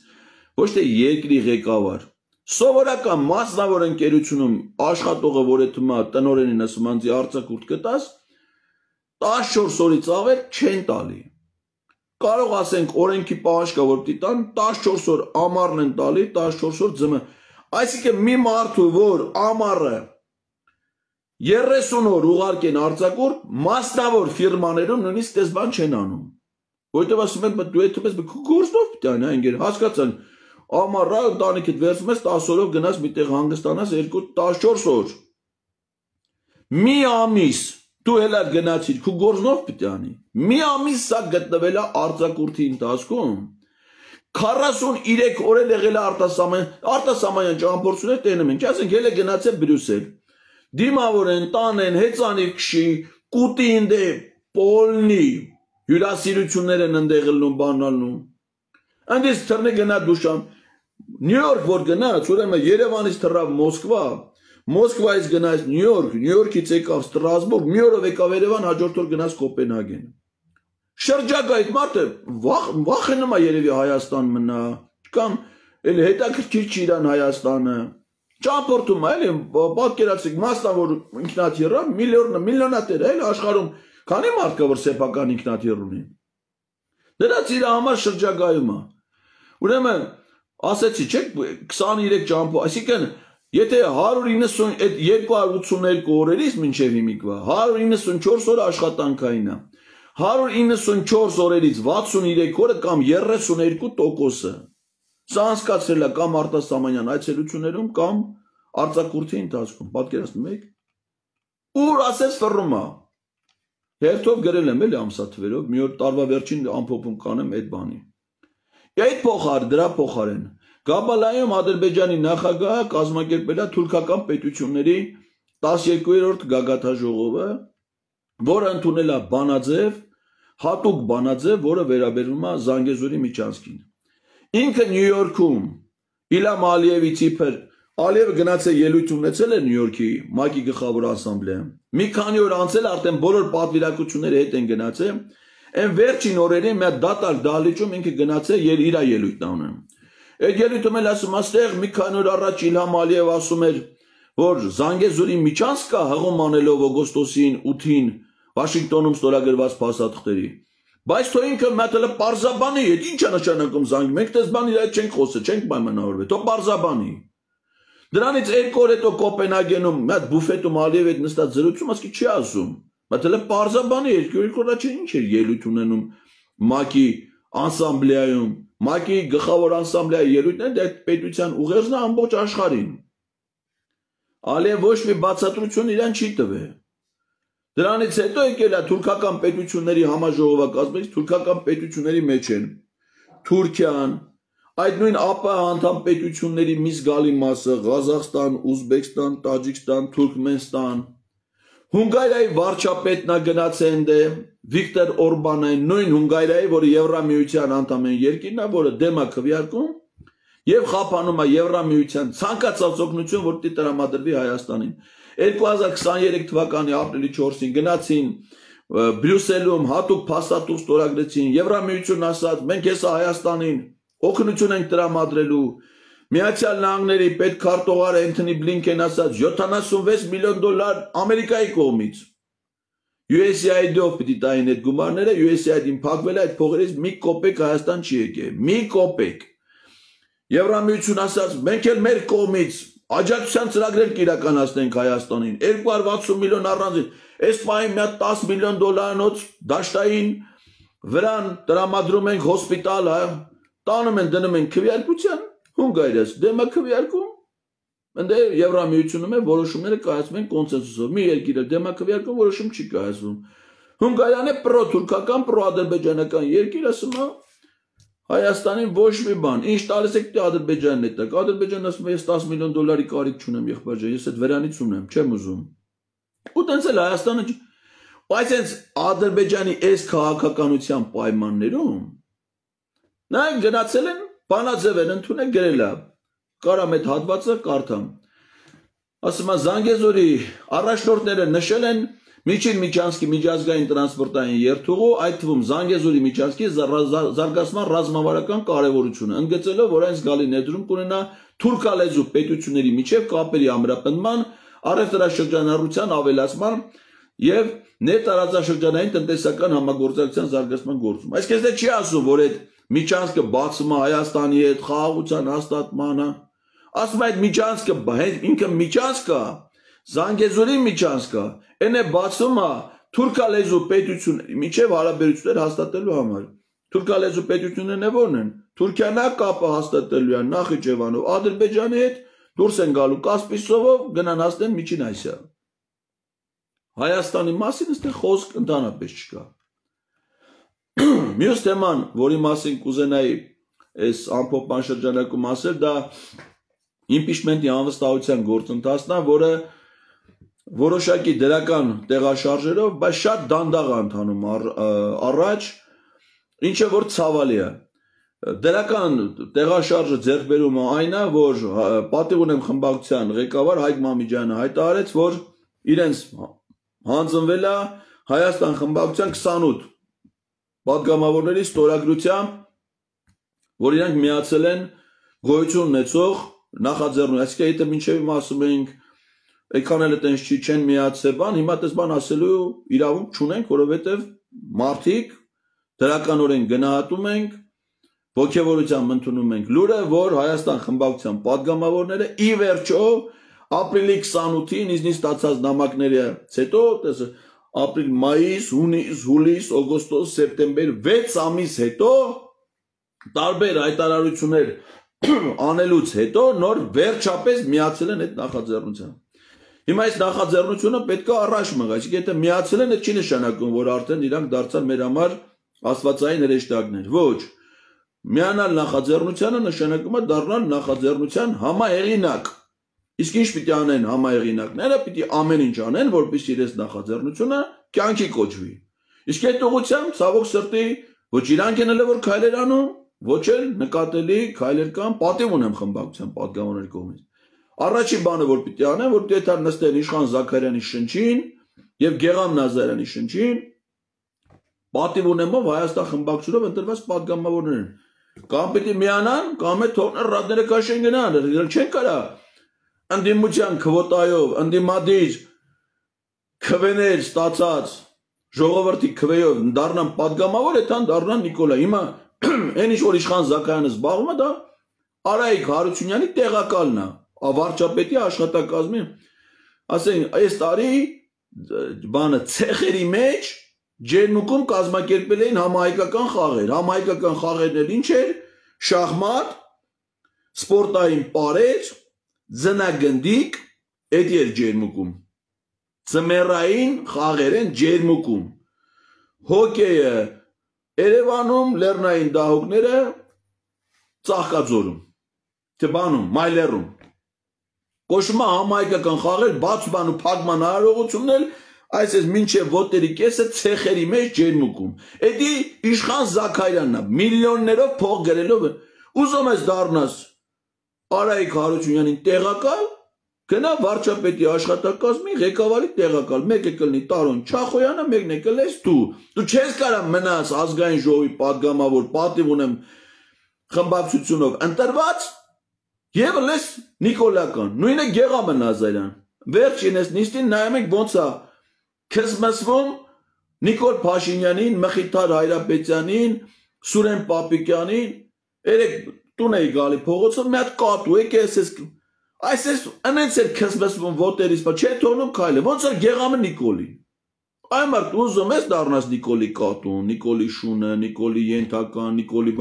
ոչ թե երկրի ղեկավար, սովորական մասնավոր ընկերությունում աշխատողը, որ է թվում տնօրենին ասում անձի արձակուրդ կտաս, 14 օրից ավել չեն տալի։ Կարող ասենք օրենքի պահանջ կա, որ պիտի տան 14 օր ամառն են տալի, 14 օր ձմը։ Այսինքն մի մարդու, որ ամառը 30 օր ուղարկեն արձակուրդ, մասնավոր ֆիրմաներում նույնիսկ դες բան չեն անում։ Որտեւ ասում են, դու այդ տես գործով պիտի անի, ընկեր, հասկացան, ամառը ընտանիքդ վերցում ես 10 օրով գնաս մի տեղ հանգստանաս 14 օր։ Մի ամիս դու հելա գնացիր, քու գործով պիտի անի։ Մի ամիս սա գտնվել է արձակուրդի ընթացքում 43 օր եղել է արտասահմանյան ճամփորդություններ տենում են, ասենք հելը գնացել Բրյուսել։ Դիմավորեն, տանեն, հեծանիվ քշի, կուտին դե, պոլնի, հյուրասիրություններ են ընդեղ ելնում, բանալնում։ Այնպես թռնի գնա դուշան, Նյու Յորք որ գնաց, ուրեմն Երևանից թռավ Մոսկվա, Մոսկվայից գնաց Նյու Յորք, Նյու Յորքից եկավ Ստրասբուրգ, մի օրով եկավ Երևան, հաջորդ օր գնաց Կոպենհագեն։ Շրջակայք մարդը վախենում է երևի Հայաստան մնա, կամ էլ հետաքրքիր չի իրան Հայաստանը։ Ճամփորդում է, էլի, պատկերացրեք, մասնավոր ինքնաթիռը միլիոնատեր է, էլի աշխարհում քանի մարդ կա, որ սեփական ինքնաթիռ ունի։ Դրանց իր համար շրջագայում է։ Ուրեմն, ասեցի, չէ՞, 23 ճամփորդ, այսինքն, եթե 190 այդ 282 օրերից մինչև հիմիկվա, 194 օր աշխատանքային է։ 194 օրերից 63 օրը կամ 32%-ը սա անցկացրել է կամ արտասահմանյան այցելություններում կամ արձակուրդի ընթացքում, պատկերացնում եք։ Ուր ասես ֆռում է։ Հերթով գրել եմ էլի ամսաթվերով, մի օր տարվա վերջին ամփոփում կանեմ այդ բանի։ Այդ դրա փոխարեն Կաբալայում Ադրբեջանի նախագահը կազմակերպել է թուրքական պետությունների 12-րդ գագաթաժողովը, որը ընդունել է բանաձև, հատուկ բանաձև, որը վերաբերում է Զանգեզուրի միջանցքին։ Ինքը Նյու Յորքում Իլհամ Ալիևի իբր Ալիևը գնացել ելույթ ունեցել է Նյու Յորքի ՄԱԿ-ի գլխավոր ասամբլեայում։ Մի քանի օր անցել արդեն բոլոր պատվիրակությունները հետ են գնացել, այն վերջին օրերին մի դատարկ դահլիճում ինքը գնացել իր ելույթն անում։ Այդ ելույթում էլ ասում աստեղ մի քանի օր առաջ Իլհամ Ալիևը ասում էր, որ Զանգեզուրի միջանցք կա հղում անելով օգոստոսին 8-ին Վաշինգտոնում ստորագրված փաստաթղթերի։ Բայց թող ինքը մատելը պարզաբանի, այդ ի՞նչ է նշանակում Զանգ, մենք դες բան իր այդ չենք խոսել, չենք պայմանավորվել, թող պարզաբանի։ Դրանից 2 օր հետո Կոպենհագենում մի հատ բուֆետում Ալիևի հետ նստած զրուցում, ասկի չի ասում։ Մատելը պարզաբանի, 2 օր առաջ ինչ էր ելույթ ունենում ՄԱԿ-ի ասամբլեայում, ՄԱԿ-ի գլխավոր ասամբլեայի ելույթն է, այդ պետության ուղերձն է ամբողջ աշխարհին։ Ալիև ոչ մի բացատրություն իրան չի տվել։ Դրանից հետո եկել է թուրքական պետությունների համաժողովակազմից, թուրքական պետությունների մեջ են Թուրքիան, այդ նույն ԱՊՀ անդամ պետությունների մի զգալի մասը, Ղազախստան, Ուզբեկստան, Տաջիկստան, Թուրքմենստան, Հունգարիայի վարչապետն է գնացել այնտե, Վիկտոր Օրբանը, նույն Հունգարիայի, որը Եվրամիության անդամ երկիրն է, որը դեմ է քվեարկում եւ խափանում է Եվրամիության ցանկացած օգնություն, որ պիտի տրամադրվի Հայաստանին։ 2023 թվականի ապրիլի 4-ին գնացին Բրյուսելում հատուկ փաստաթուղթ ստորագրեցին, Եվրամիությունն ասաց, մենք հեսա Հայաստանին օգնություն ենք տրամադրելու։ Միացյալ Նահանգների պետքարտուղար Էնթոնի Բլինքեն ասաց 76 միլիոն դոլար Ամերիկայի կողմից։ USAID-ով պիտի տային այդ գումարները, USAID-ին փակվել է այդ փողերից մի կոպեկ Հայաստան չի եկել, մի կոպեկ։ Եվրամիություն ասաց, մենք էլ մեր կողմից աջակցության ծրագրեր կիրականացնենք Հայաստանին, 260 միլիոն առանձին, այս պահին մի 10 միլիոն դոլարանոց դաշտային վրան տրամադրում ենք հոսպիտալ, տանում են դնում են քվեարկության, Հունգարիաց դեմը քվեարկում, Ընդ Եվրամիությունում է որոշումները կայացվում են կոնսենսուսով։ Մի երկիրը դեմոկրատիական որոշում չի կայացվում։ Հունգարիան է պրո-թուրքական, պրո-ադրբեջանական երկիր, ասում է Հայաստանին ոչ մի բան։ Ինչ տալիս եք դե Ադրբեջանն է տակ։ Ադրբեջանն ասում է ես 10 միլիոն դոլարի կարիք չունեմ, եղբայր ջան, ես այդ վրանից ունեմ, չեմ ուզում։ Ու տենց էլ Հայաստանը բայց հենց Ադրբեջանի այս քաղաքականության պայմաններում նայեք գնացել են բանաձև են ընդունել գրել է կարամ այդ հատվածը կարդամ ասում է Զանգեզուրի առաջնորդները նշել են Միջին Միչանսկի միջազգային տրանսպորտային երթուղու այդ թվում Զանգեզուրի Միչանսկի զարգացման ռազմավարական կարևորությունը ընդգծելով որ այն զգալի ներդրում կունենա թուրքալեզու պետությունների միջև կապերի ամրապնդման առևտրաշրջանառության ավելացման եւ ներտարածաշրջանային տնտեսական համագործակցության զարգացման գործում այսինքն չի ասում որ այդ Միչանսկը բացում է Հայաստանի հետ խաղաղության հաստատմանը ասում այդ Միչանսկը ինքը Միչանսկը Զանգեզուրի Միչանսկը այն է բացում է թուրքալեզու պետությունների միջև հարաբերություններ հաստատելու համար թուրքալեզու պետություններն է որն են Թուրքիան կապը հաստատելու է Նախիջևանով Ադրբեջանի հետ դուրս են գալու Կասպիցովով գնան հասնեն Միջին Ասիա Հայաստանի մասին այստեղ խոսք ընդհանրապես չկա Մյուս թեման որի մասին կուզենայի այս ամփոփման շրջանակում ասել դա իմպիչմենտի անվստահության գործընթացն է որը որոշակի դրական տեղաշարժերով, բայց շատ դանդաղ ընթանում առաջ, ինչը որ ցավալի է։ Դրական տեղաշարժը ձեռք բերումը այն է, որ պատիվ ունեմ խմբակցության ղեկավար Հայկ Մամիջյանը հայտարարեց, որ իրենց հանձնվել է Հայաստան խմբակցության 28 պատգամավորների ստորագրությամբ, որ իրանք միացել են գոյություն ունեցող նախաձեռնություն, այսինքն եթե մինչև ասում էինք Այդքան էլ այտենց չեն միացել բան, հիմա այդպես բան ասելու իրավունք չունենք, որովհետև մարդիկ դրականորեն գնահատում ենք, ոգևորությամբ ընդունում ենք լուրը, որ Հայաստան խմբակցության պատգամավորները ի վերջո ապրիլի 28-ին ինձնից ստացած նամակներից հետո, ապրիլ, մայիս, հունիս, հուլիս, օգոստոս, սեպտեմբեր 6 ամիս հետո տարբեր հայտարարություններ անելուց հետո նոր վերջապես միացել են այդ նախաձեռնության Հիմա այս նախաձեռնությունը պետք է առաջ մղի, այսինքն եթե միացել են, դա չի նշանակում, որ արդեն իրանք դարձան մեր համար աստվածային հրեշտակներ։ Ոչ։ Միանալ նախաձեռնությանը նշանակում է դառնալ նախաձեռնության համահեղինակ։ Իսկ ինչ պիտի անեն համահեղինակները, պիտի ամեն ինչ անեն, որպեսզի իրենց նախաձեռնությունը կյանքի կոչվի։ Իսկ այդ ուղղությամբ ցավոք սրտի ոչ իրանք են էլ որ քայլեր անում, ոչ էլ նկատելի քայլեր կան, պատիվ ունեմ խմբակցության պատգամավորների կողմից։ Առաջին բանը որ պիտի անեն, որ պիտի դառնան նստեն Իշխան Զաքարյանի շնչին եւ Գեգամ Նազարյանի շնչին, պատիվ ունեմով Հայաստան խմբակցությունով ընտրված պատգամավորներ են։ Կամ պիտի միանան, կամ է թողնել ռադները քաշեն գնան, իրենք չեն կարա ընդդիմության քվոտայով, ընդդիմադիր քվեներ ստացած ժողովրդի քվեով դառնան պատգամավոր, այդքան դառնան Նիկոլա։ Հիմա այն ինչ որ Իշխան Զաքարյանը զբաղվում է դա Արայիկ Հարությունյանի տեղակալն է։ Վարչապետի աշխատակազմի ասենք այս տարի բանը ցեխերի մեջ ջերմուկում կազմակերպել էին համահայկական խաղեր համահայկական խաղերն էլ ինչ էր շախմատ սպորտային պարեր ձնագնդիկ այդ էր ջերմուկում ծմերային խաղեր են ջերմուկում հոկեյը Երևանում լեռնային դահուկները Ծաղկաձորում Թբանում Մայլերում Կոչվում է համահայկական խաղեր, բացման ու փակման արարողությունն էլ այսպես մինչև ոտերի կեսը ցեխերի մեջ ջերմուկում։ Էդի Իշխան Զաքարյանն է միլիոններով փող գրելով ուզում ես դառնաս Արայիկ Հարությունյանին տեղակալ, գնա վարչապետի աշխատակազմի ղեկավարի տեղակալ, մեկը կլինի Տարոն Չախոյանը, մեկն է կլես դու։ Դու չես կարա մնաս ազգային ժողովի պատգամավոր, պատիվ ունեմ խմբակցությունով ընտրված Եվ լես Նիկոլական, նույնը Գեգամ Նազարյան, վերջին ես նիստին նայում եք ոնց է քսմսվում Նիկոլ Փաշինյանին, Մխիթար Հայրապետյանին, Սուրեն Պապիկյանին, երեք տուն էի գալի փողոցով, մի հատ կատու եք այսպես անենց էր քսմսվում ոտերից, չէ թողնում քայլը, ոնց է Գեգամը Նիկոլին։ Այ մարդ ուզում ես դառնաս Նիկոլի կատուն, Նիկոլի շունը, Նիկոլի ենթական, Նիկոլի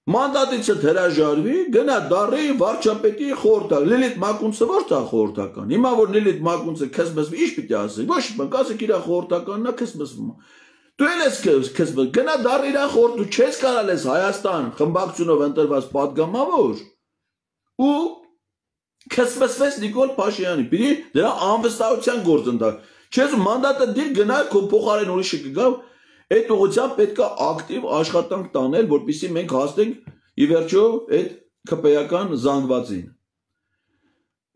Մանդատից հրաժարվի, գնա դառի վարչապետի խորհրդական։ Լիլիթ Մակունցը ո՞ր է խորհրդական։ Հիմա որ Լիլիթ Մակունցը քսմսվի, ի՞նչ պիտի ասի։ Ոչ մի բան, ասեք իր խորհրդականն է քսմսվում։ Դու էլ ես քսմս, գնա դառի իր խորհրդ, դու չես կարալ ես Հայաստան խմբակցությունով ընտրված падգամավոր ու քսմսվես Նիկոլ Փաշինյանի։ Պիտի դրա անվստահության գործընթաց։ Չես մանդատը դիր գնա քո փոխարեն ուրիշը կգա։ Այդ ուղղությամբ պետք է ակտիվ աշխատանք տանել, որպեսզի մենք հասնենք ի վերջո այդ ԿՊ-ական զանգվածին։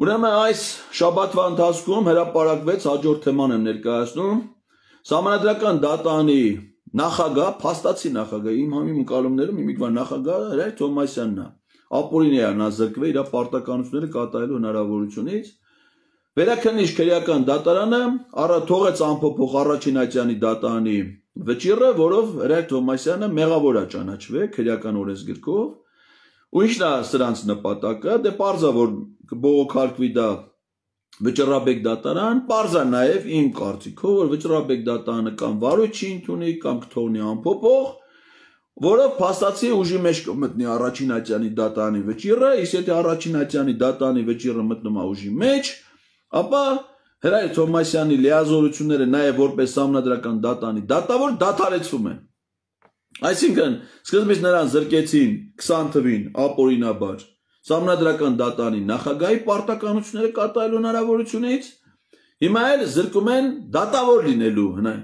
Ուրեմն այս շաբաթվա ընթացքում հրապարակվեց հաջորդ թեման եմ ներկայացնում։ Սահմանադրական դատանի նախագահ, փաստացի նախագահ, իմ համի ընկալումներում իմիկվա նախագահ Հրայր Թովմասյանն է։ Ապօրինի է զրկվել իր պարտականությունները կատարելու հնարավորությունից։ Վերաքննիչ քրեական դատարանը թողեց անփոփոխ Առաջին Ատյանի դատարանի վճիռը, որով Հրայր Թովմասյանը մեղավոր է ճանաչվել քրեական օրենսգրքով։ Ու ի՞նչն է սրանց նպատակը։ Դե պարզ է, որ կբողոքարկվի դա վճռաբեկ դատարան, պարզ է նաև իմ կարծիքով, որ վճռաբեկ դատարանը կամ վարույթ չի ընդունի, կամ կթողնի անփոփոխ, որով փաստացի ուժի մեջ կմտնի Առաջին Ատյանի դատարանի վճիռը, իսկ եթե Առաջին Ատյանի դատարանի վճիռը մտնում է ուժի մեջ, ապա Հրայր Թովմասյանի լիազորությունները նաև որպես սահմանադրական դատանի դատավոր դադարեցվում են։ Այսինքն սկզբից նրան զրկեցին 20 թվին ապօրինաբար սահմանադրական դատանի նախագահի պարտականությունները կատարելու հնարավորությունից, հիմա էլ զրկում են դատավոր լինելու հնա։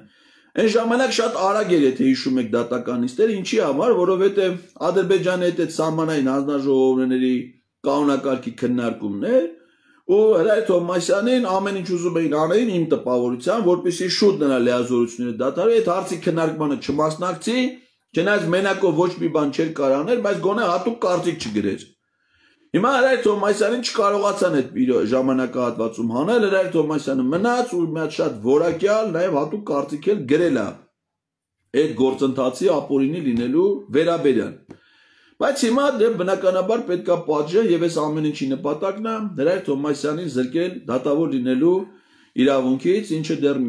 Այն ժամանակ շատ արագ էր, եթե հիշում եք դատականիստերը, ինչի համար, որովհետև Ադրբեջանի հետ սահմանային հանձնաժողովների կանոնակարգի քննարկումներ ու Հրայր Թովմասյանին ամեն ինչ ուզում էին անեին իմ տպավորությամբ, որպեսզի շուտ նրա լիազորությունները դադարի, այդ հարցի քննարկմանը չմասնակցի, չնայած մենակով ոչ մի բան չէր կարող անել, բայց գոնե հատուկ կարծիք չգրեր։ Հիմա Հրայր Թովմասյանին չկարողացան այդ իր ժամանակահատվածում հանել, Հրայր Թովմասյանը մնաց ու մի հատ շատ որակյալ, նաև հատուկ կարծիք էլ գրել է այդ գործընթացի ապօրինի լինելու վերաբերյալ։ Բայց հիմա դե բնականաբար պետք է պատժը եւ այս ամեն ինչի նպատակն է Հրայր Թովմասյանին զրկել դատավոր լինելու իրավունքից, ինչը դեռ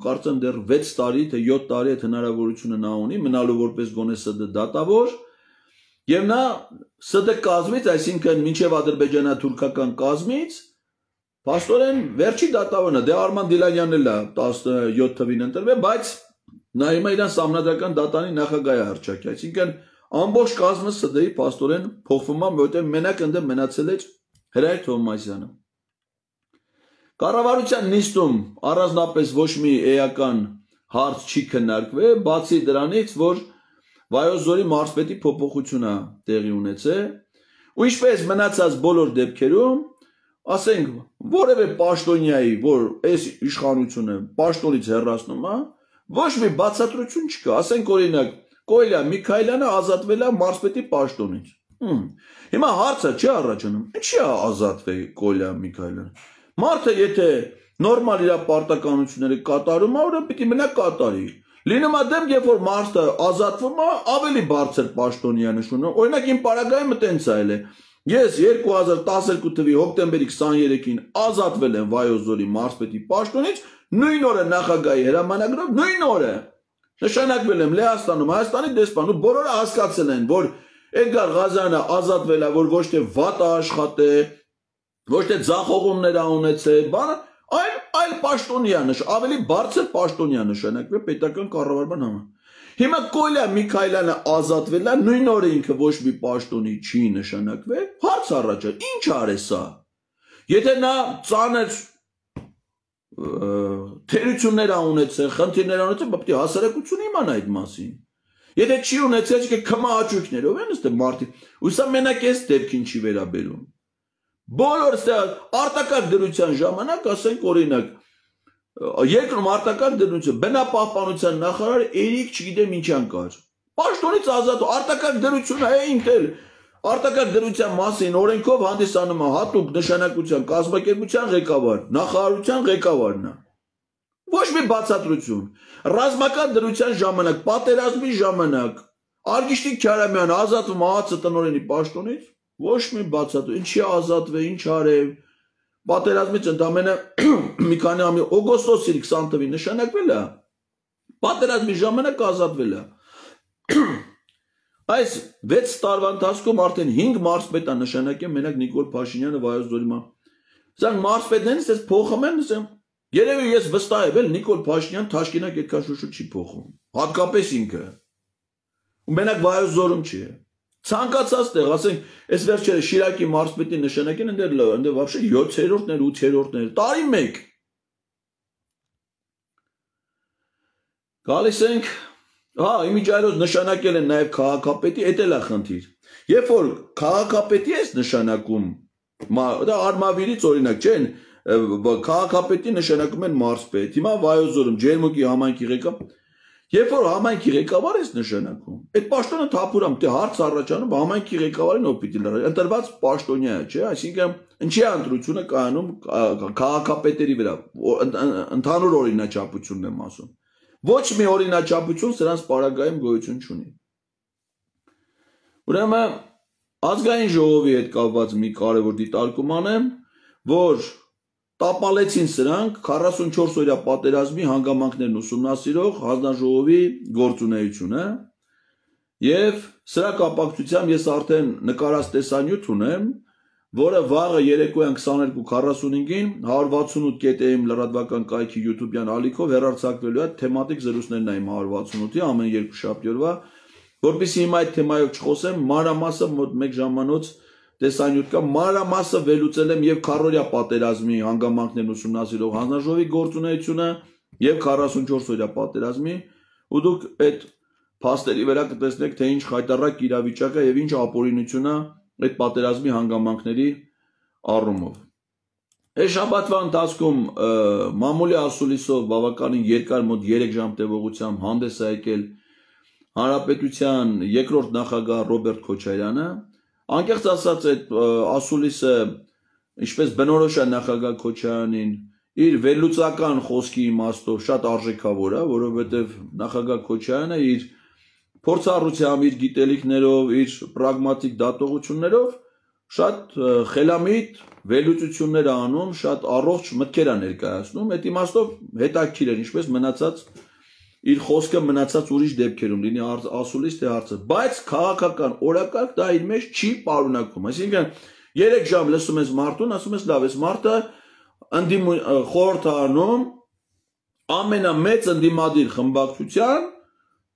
կարծեմ դեռ 6 տարի թե 7 տարի այդ հնարավորությունը նա ունի, մնալու որպես գոնե ՍԴ դատավոր, եւ նա ՍԴ կազմից, այսինքն մինչեւ ադրբեջանա-թուրքական կազմից, փաստորեն վերջի դատավորն է, դե Արման Դիլանյանն էլ է 17 թվին ընտրվել, բայց նա հիմա իրան սահմանադրական դատանի նախագահ է հռչակի, այսինքն ամբողջ կազմը ՍԴ-ի փաստորեն փոխվում է, որտեղ մենակ ընդդեմ մնացել էր Հրայր Թովմասյանը։ Կառավարության նիստում առանձնապես ոչ մի էական հարց չի քննարկվել, բացի դրանից, որ Վայոց ձորի մարզպետի փոփոխություն է տեղի ունեցել, ու ինչպես մնացած բոլոր դեպքերում, ասենք, որևէ պաշտոնյայի, որ այս իշխանությունը պաշտոնից հեռացնում է, ոչ մի բացատրություն չկա, ասենք օրինակ Կոլյա Միքայելյանը ազատվել է մարզպետի պաշտոնից։ Հիմա հարցը չի առաջանում, ինչի է ազատվել Կոլյա Միքայելյանը։ Մարդը եթե նորմալ իր պարտականությունները կատարում է, ուրեմն պիտի մնա կատարի։ Լինում է դեպք, երբ որ մարդը ազատվում է, ավելի բարձր պաշտոնյա նշում։ Օրինակ իմ պարագայում տենց է։ Ես 2012 թվականի հոկտեմբերի 23-ին ազատվել եմ Վայոց ձորի մարզպետի պաշտոնից, նույն օրը նախագահի հրամանագրով, նույն օրը նշանակվել եմ Լեհաստանում, Հայաստանի դեսպան, ու բոլորը հասկացել են, որ Էդգար Ղազարյանը ազատվել է, որ ոչ թե վատ է աշխատել, ոչ թե ձախողումներ ունեցել, բանը, այլ պաշտոնյա ավելի բարձր պաշտոնյա նշանակվել պետական կառավարման համար։ Հիմա Կոլյա Միքայելյանը ազատվել է, նույն օրը ինքը ոչ մի պաշտոնի չի նշանակվել, հարց առաջ է, ինչ արես սա։ Եթե նա ծանր թերություններ ունեցել, խնդիրներ ունեցել, պետք է հասարակությունը իմանա այդ մասին։ Եթե չի ունեցել, իսկ քմահաճույքներով են ըստ մարդի, ու սա մենակ էս դեպքին չի վերաբերում։ Բոլոր արտակարգ դրության ժամանակ, ասենք օրինակ, երկրում արտակարգ դրություն, բնապահպանության նախարար Էրիկ չգիտեմ ինչան կար։ Պաշտոնից ազատ, արտակարգ դրությունը ինքն արտակարգ դրության մասին օրենքով հանդիսանում է հատուկ նշանակության կազմակերպության ղեկավար, նախարարության ղեկավարն է։ Ոչ մի բացատրություն։ Ռազմական դրության ժամանակ, պատերազմի ժամանակ Արգիշտիկ Քյարամյանը ազատվում ԱԱՑ տնօրենի պաշտոնից, ոչ մի բացատրություն, ինչի ազատվել, ինչ արել։ Պատերազմից ընդամենը մի քանի ամի օգոստոսի 20 թվին նշանակվել է։ Պատերազմի ժամանակ ազատվել է։ Այս 6 տարվա ընթացքում արդեն 5 մարզպետ է նշանակել մենակ Նիկոլ Փաշինյանը Վայոց ձորի մա։ Սրանք մարզպետներն էս փոխում են, երևի ես վստահ եմ, Նիկոլ Փաշինյան Թաշկինակ այդքան շուշու չի փոխում։ Հատկապես ինքը։ Ու մենակ Վայոց ձորում չի։ Ցանկացած տեղ, ասենք, այս վերջերը Շիրակի մարզպետի նշանակեն, ընդ вообще 7-րդն էր, 8-րդն էր, տարի մեկ։ Գալիս ենք, իմիջիայլոց նշանակել են նաև քաղաքապետի, էդ էլ է խնդիր։ Երբ որ քաղաքապետի ես նշանակում, դա Արմավիրից օրինակ չեն, քաղաքապետի նշանակում են մարզպետ, հիմա Վայոց ձորում Ջերմուկի համայնքի ղեկավար, երբ որ համայնքի ղեկավար ես նշանակում, այդ պաշտոնը թափուրամ, դե հարց առաջանում համայնքի ղեկավարին ով պիտի լրացնի, ընտրված պաշտոնյա է, չէ, այսինքն ինչի է ընտրությունը կայանում քաղաքապետերի վրա, ընդհանուր օրինաչափությունն եմ ասում։ Ոչ մի օրինաչափություն սրանց պարագայում գոյություն չունի։ Ուրեմն ազգային ժողովի հետ կապված մի կարևոր դիտարկում անեմ, որ տապալեցին սրանք 44 օրյա պատերազմի հանգամանքներն ուսումնասիրող հանձնաժողովի գործունեությունը եւ սրա կապակցությամբ ես արդեն նկարած տեսանյութ ունեմ, որը վաղը երեկոյան 22:45-ին 168.am լրատվական կայքի YouTube-յան ալիքով հեռարձակվելու է թեմատիկ զրույցներն այն 168-ի ամեն երկուշաբթի օրվա, որպեսզի հիմա այդ թեմայով չխոսեմ, մանրամասը մոտ 1 ժամանոց տեսանյութ կա, մանրամասը վերլուծել եմ եւ քառօրյա պատերազմի հանգամանքներն ուսումնասիրող հանձնաժողովի գործունեությունը եւ 44 օրյա պատերազմի, ու դուք այդ փաստերի վրա կտեսնեք, թե ինչ խայտառակ իրավիճակ է եւ ինչ ապօրինություն է այդ պատերազմի հանգամանքների առումով։ Այս շաբաթվա ընթացքում մամուլի ասուլիսով բավականին երկար մոտ 3 ժամ տևողությամբ հանդես է եկել Հանրապետության երկրորդ նախագահ Ռոբերտ Քոչարյանը, անկեղծ ասած այդ ասուլիսը ինչպես բնորոշ է նախագահ Քոչարյանին իր վերլուծական խոսքի իմաստով շատ արժեքավոր է, որովհետև նախագահ Քոչարյանը իր փորձառությամբ, իր գիտելիքներով, իր պրագմատիկ դատողություններով շատ խելամիտ վերլուծություններ է անում, շատ առողջ մտքեր է ներկայացնում, այդ իմաստով հետաքրքիր է, ինչպես մնացած իր խոսքը մնացած ուրիշ դեպքերում, լինի ասուլիս թե հարցը, բայց քաղաքական օրակարգ դա իր մեջ չի պարունակում։ Այսինքն 3 ժամ լսում ես մարդուն, ասում ես լավ, այս մարդը խորհուրդ է անում ամենամեծ ընդդիմադիր խմբակցության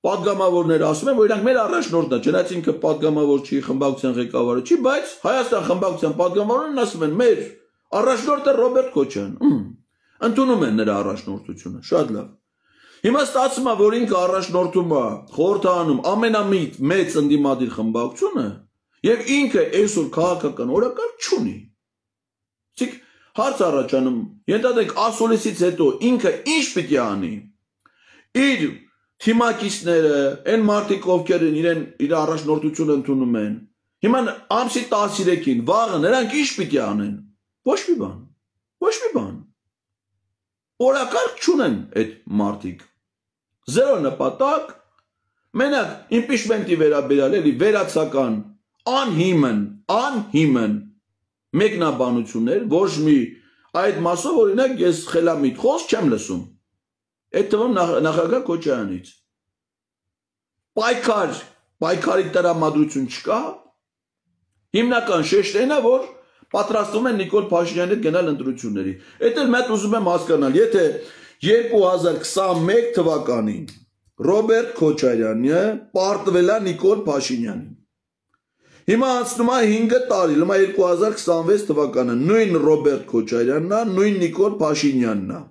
պատգամավորները ասում են, որ իրանք մեր առաջնորդն է, չնայած ինքը պատգամավոր չի, խմբակցության ղեկավարը չի, բայց Հայաստան խմբակցության պատգամավորներն ասում են, մեր առաջնորդը Ռոբերտ Քոչարյանն, ընդունում են նրա առաջնորդությունը, շատ լավ։ Հիմա ստացվում է, որ ինքը առաջնորդում է, խորհրդանում ամենամեծ ընդդիմադիր խմբակցությունը եւ ինքը այսօր քաղաքական օրակարգ չունի։ Իսկ հարց առաջանում, ենթադրենք ասուլիսից հետո ինքը ինչ պիտի անի։ Իր թիմակիցները, այն մարդիկ, ովքեր իր առաջնորդությունը ընդունում են, հիմա ամսի 13-ին, վաղը նրանք ինչ պիտի անեն։ Ոչ մի բան, ոչ մի բան։ Օրակարգ չունեն այդ մարդիկ։ Զերո նպատակ, մենակ իմպիչմենտի վերաբերյալ էլի վերացական անհիմն մեկնաբանություններ, ոչ մի այդ մասով օրինակ ես խելամիտ խոսք չեմ լսում։ Այդ թվում նախագահ Քոչարյանից պայքարի տրամադրություն չկա, հիմնական շեշտն է, որ պատրաստվում են Նիկոլ Փաշինյանի հետ գնալ ընտրությունների։ Այդ էլ մեծ ուզում եմ հասկանալ, եթե 2021 թվականին Ռոբերտ Քոչարյանը պարտվել է Նիկոլ Փաշինյանին։ Հիմա անցնում է 5 տարի, հիմա 2026 թվականը նույն Ռոբերտ Քոչարյանն է, նույն Նիկոլ Փաշինյանն է։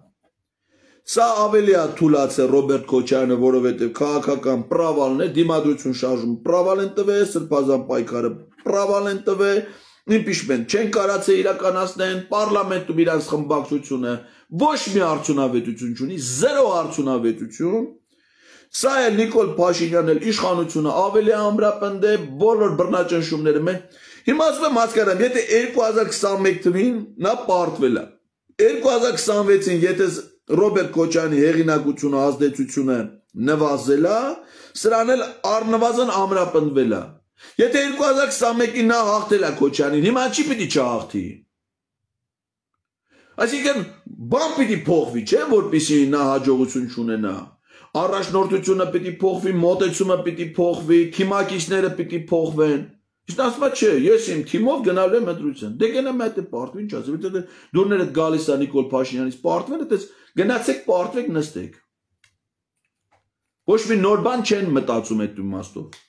Սա ավելի է թուլացել Ռոբերտ Քոչարյանը, որովհետև քաղաքական պրավալն է, դիմադրություն շարժում պրավալ են տվել, սրբազան պայքարը պրավալ են տվել, իմպիչմենտ չեն կարացել իրականացնեն, պարլամենտում իրանց խմբակցությունը ոչ մի արդյունավետություն չունի, զերո արդյունավետություն։ Սա է Նիկոլ Փաշինյանն էլ իշխանությունը ավելի ամրապնդ է, բոլոր բռնաճնշումները մեն։ Հիմա ասում եմ հասկանամ, եթե 2021 թվին նա պարտվել է, 2026-ին եթե Ռոբերտ Քոչարյանի հեղինակությունը, ազդեցությունը նվազել է, սրան էլ առնվազն ամրապնդվել է։ Եթե 2021-ին նա հաղթել է Քոչարյանին, հիմա չի պիտի չհաղթի։ Այսինքն բան պիտի փոխվի, չէ, որպեսզի նա հաջողություն չունենա։ առաջնորդությունը պիտի փոխվի, մոտեցումը պիտի փոխվի, թիմակիցները պիտի փոխվեն։ Իսկ ասում է, չէ, ես իմ թիմով գնալու եմ ընտրության։ Դե գնամ այդ պարտվի, ինչ ասեմ, դե դուրներդ գալիս է Նիկոլ Փաշինյանից պարտվել, այդպես գնացեք պարտվեք, նստեք։ Ոչ մի նոր բան չեն մտածում այդ իմաստով։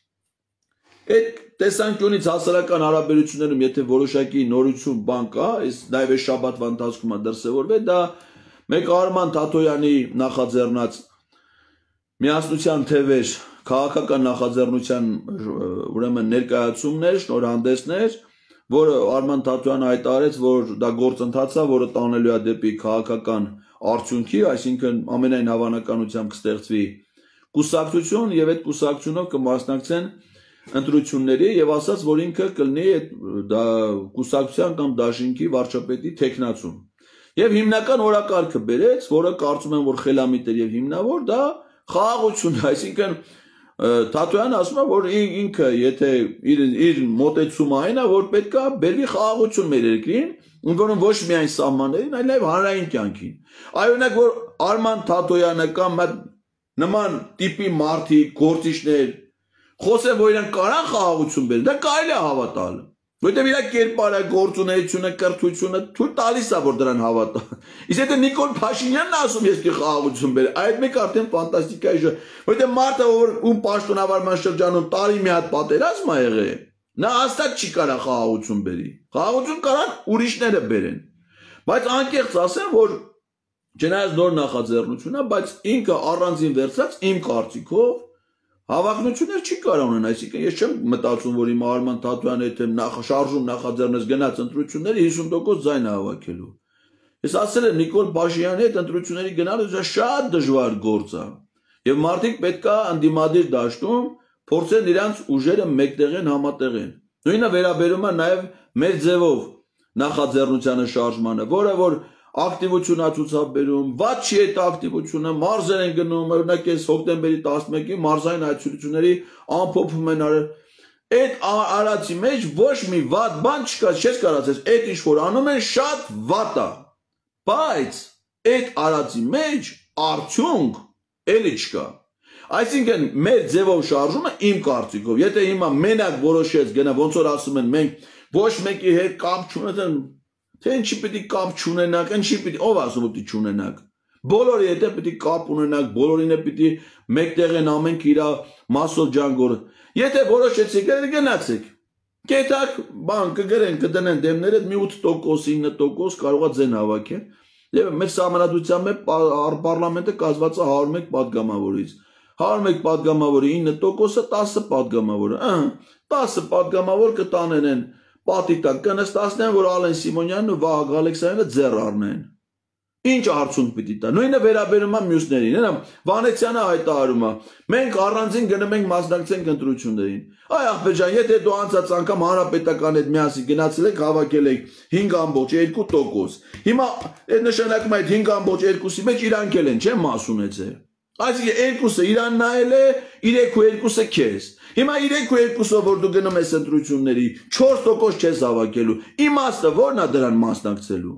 Այդ տեսանկյունից հասարակական հարաբերություններում, եթե որոշակի նորություն բան կա, նաև այս շաբաթվա ընթացքում է դրսևորվել, դա մեկ Արման Թաթոյանի նախաձեռնած միասնության թևեր, քաղաքական նախաձեռնության ուրեմն ներկայացումներ, շնորհանդեսներ, որը Արման Թաթոյանը հայտարարեց, որ դա գործընթաց է, որը տանելու է դեպի քաղաքական արդյունքի, այսինքն ամենայն հավանականությամբ կստեղծվի կուսակցություն եւ այդ կուսակցությունով կմասնակցեն ընտրությունների եւ ասաց, որ ինքը կլինի դա կուսակցության կամ դաշինքի վարչապետի տեխնացում։ Եվ հիմնական օրակարգը բերեց, որը կարծում եմ, որ խելամիտ էր եւ հիմնավոր, դա խաղաղություն, այսինքն Թաթոյանը ասում է, որ ինքը եթե իր մոտեցումը այն է, որ պետքա բերվի խաղաղություն մեր երկրին, որոնց ոչ միայն սահմաններին, այլ նաև հանրային կյանքին։ Այօրինակ որ Արման Թաթոյանը կամ նման տիպի մարդիկ, գործիչներ խոսեն, որ իրենք կարան խաղաղություն բերել, դա կարելի է հավատալ։ Որտեղ իր կերպարը, գործունեությունը, կրթությունը թույլ տալիս է, որ դրան հավատա։ Իսկ եթե Նիկոլ Փաշինյանն ասում ես କି խաղաղություն բեր, այդ մեկ արդեն ֆանտաստիկա է, որտեղ մարդը ում պաշտոնավարման շրջանում տարի մի հատ պատերազմ ա եղել, նա հաստատ չի կարա խաղաղություն բերի։ Խաղաղություն կարան ուրիշները բերեն։ Բայց անկեղծ ասեմ, որ չնայած նոր նախաձեռնություն է, բայց ինքը առանձին վերցած իմ կարծիքով հավակնություններ չի կարող ունենալ, այսինքն ես չեմ մտածում, որ իմ Արման Թաթոյանը եթե շարժում նախաձեռնեց գնաց ընտրությունների 50% ձայն է հավաքելու։ Ես ասել եմ Նիկոլ Փաշինյանի հետ ընտրությունների գնալը դա շատ դժվար գործ է։ Եվ մարդիկ պետքա անդիմադիր դաշտում փորձեն իրանց ուժերը մեկտեղեն, համատեղեն։ Նույնը վերաբերում է նաև մեր ձևով նախաձեռնությանը շարժմանը, որը որ ակտիվություն ցուցաբերում, ված չի այդ ակտիվությունը, մարզեր են գնում, օրինակ այս հոկտեմբերի 11-ի մարզային այցելությունների ամփոփում են արել։ Այդ արածի մեջ ոչ մի վատ բան չկա, չես կարացես, այդ ինչ որ անում են շատ վատ է։ Բայց այդ արածի մեջ արդյունք էլի չկա։ Այսինքն մեր ձևով շարժումը իմ կարծիքով, եթե հիմա մենակ որոշեց գնա, ոնց որ ասում են մենք ոչ մեկի հետ կապ չունենք, թե ինչի պիտի կապ չունենաք, ինչի պիտի, ով ասում պիտի չունենաք։ Բոլորի հետ պիտի կապ ունենաք, բոլորին է պիտի մեկտեղ են ամենք իր մասով ջանգորը։ Եթե որոշեցիք, գնացեք։ Կետակ բան կգրեն, կդնեն դեմները մի 8%, 9% կարող է ձեն հավաքեն։ Եվ մեր սահմանադրությամբ պարլամենտը կազմված է 101 պատգամավորից։ 101 պատգամավորի 9%-ը 10 պատգամավորը։ 10 պատգամավոր կտանեն պատիտակ կնստացնեն, որ Ալեն Սիմոնյանն ու Վահագն Ալեքսանյանը ձեռ առնեն։ Ինչ արդյունք պիտի տա։ Նույնը վերաբերում է մյուսներին, հա։ Վանեցյանը հայտարարում է. մենք առանձին գնում ենք մասնակցենք ընտրություններին։ Այ ախպեր ջան, եթե դու անցած անգամ հանրապետական հետ միասին գնացել եք, հավաքել եք 5.2%։ Հիմա այդ նշանակում է այդ 5.2-ի մեջ իրանք են, չէ՞, մաս ունեցել։ Այսինքն 2-ը իրան նայել է, 3.2-ը քեզ։ Հիմա 3.2-ով որ դու գնում ես ընտրությունների, 4% չես հավաքելու։ Իմաստը ո՞րն է դրան մասնակցելու։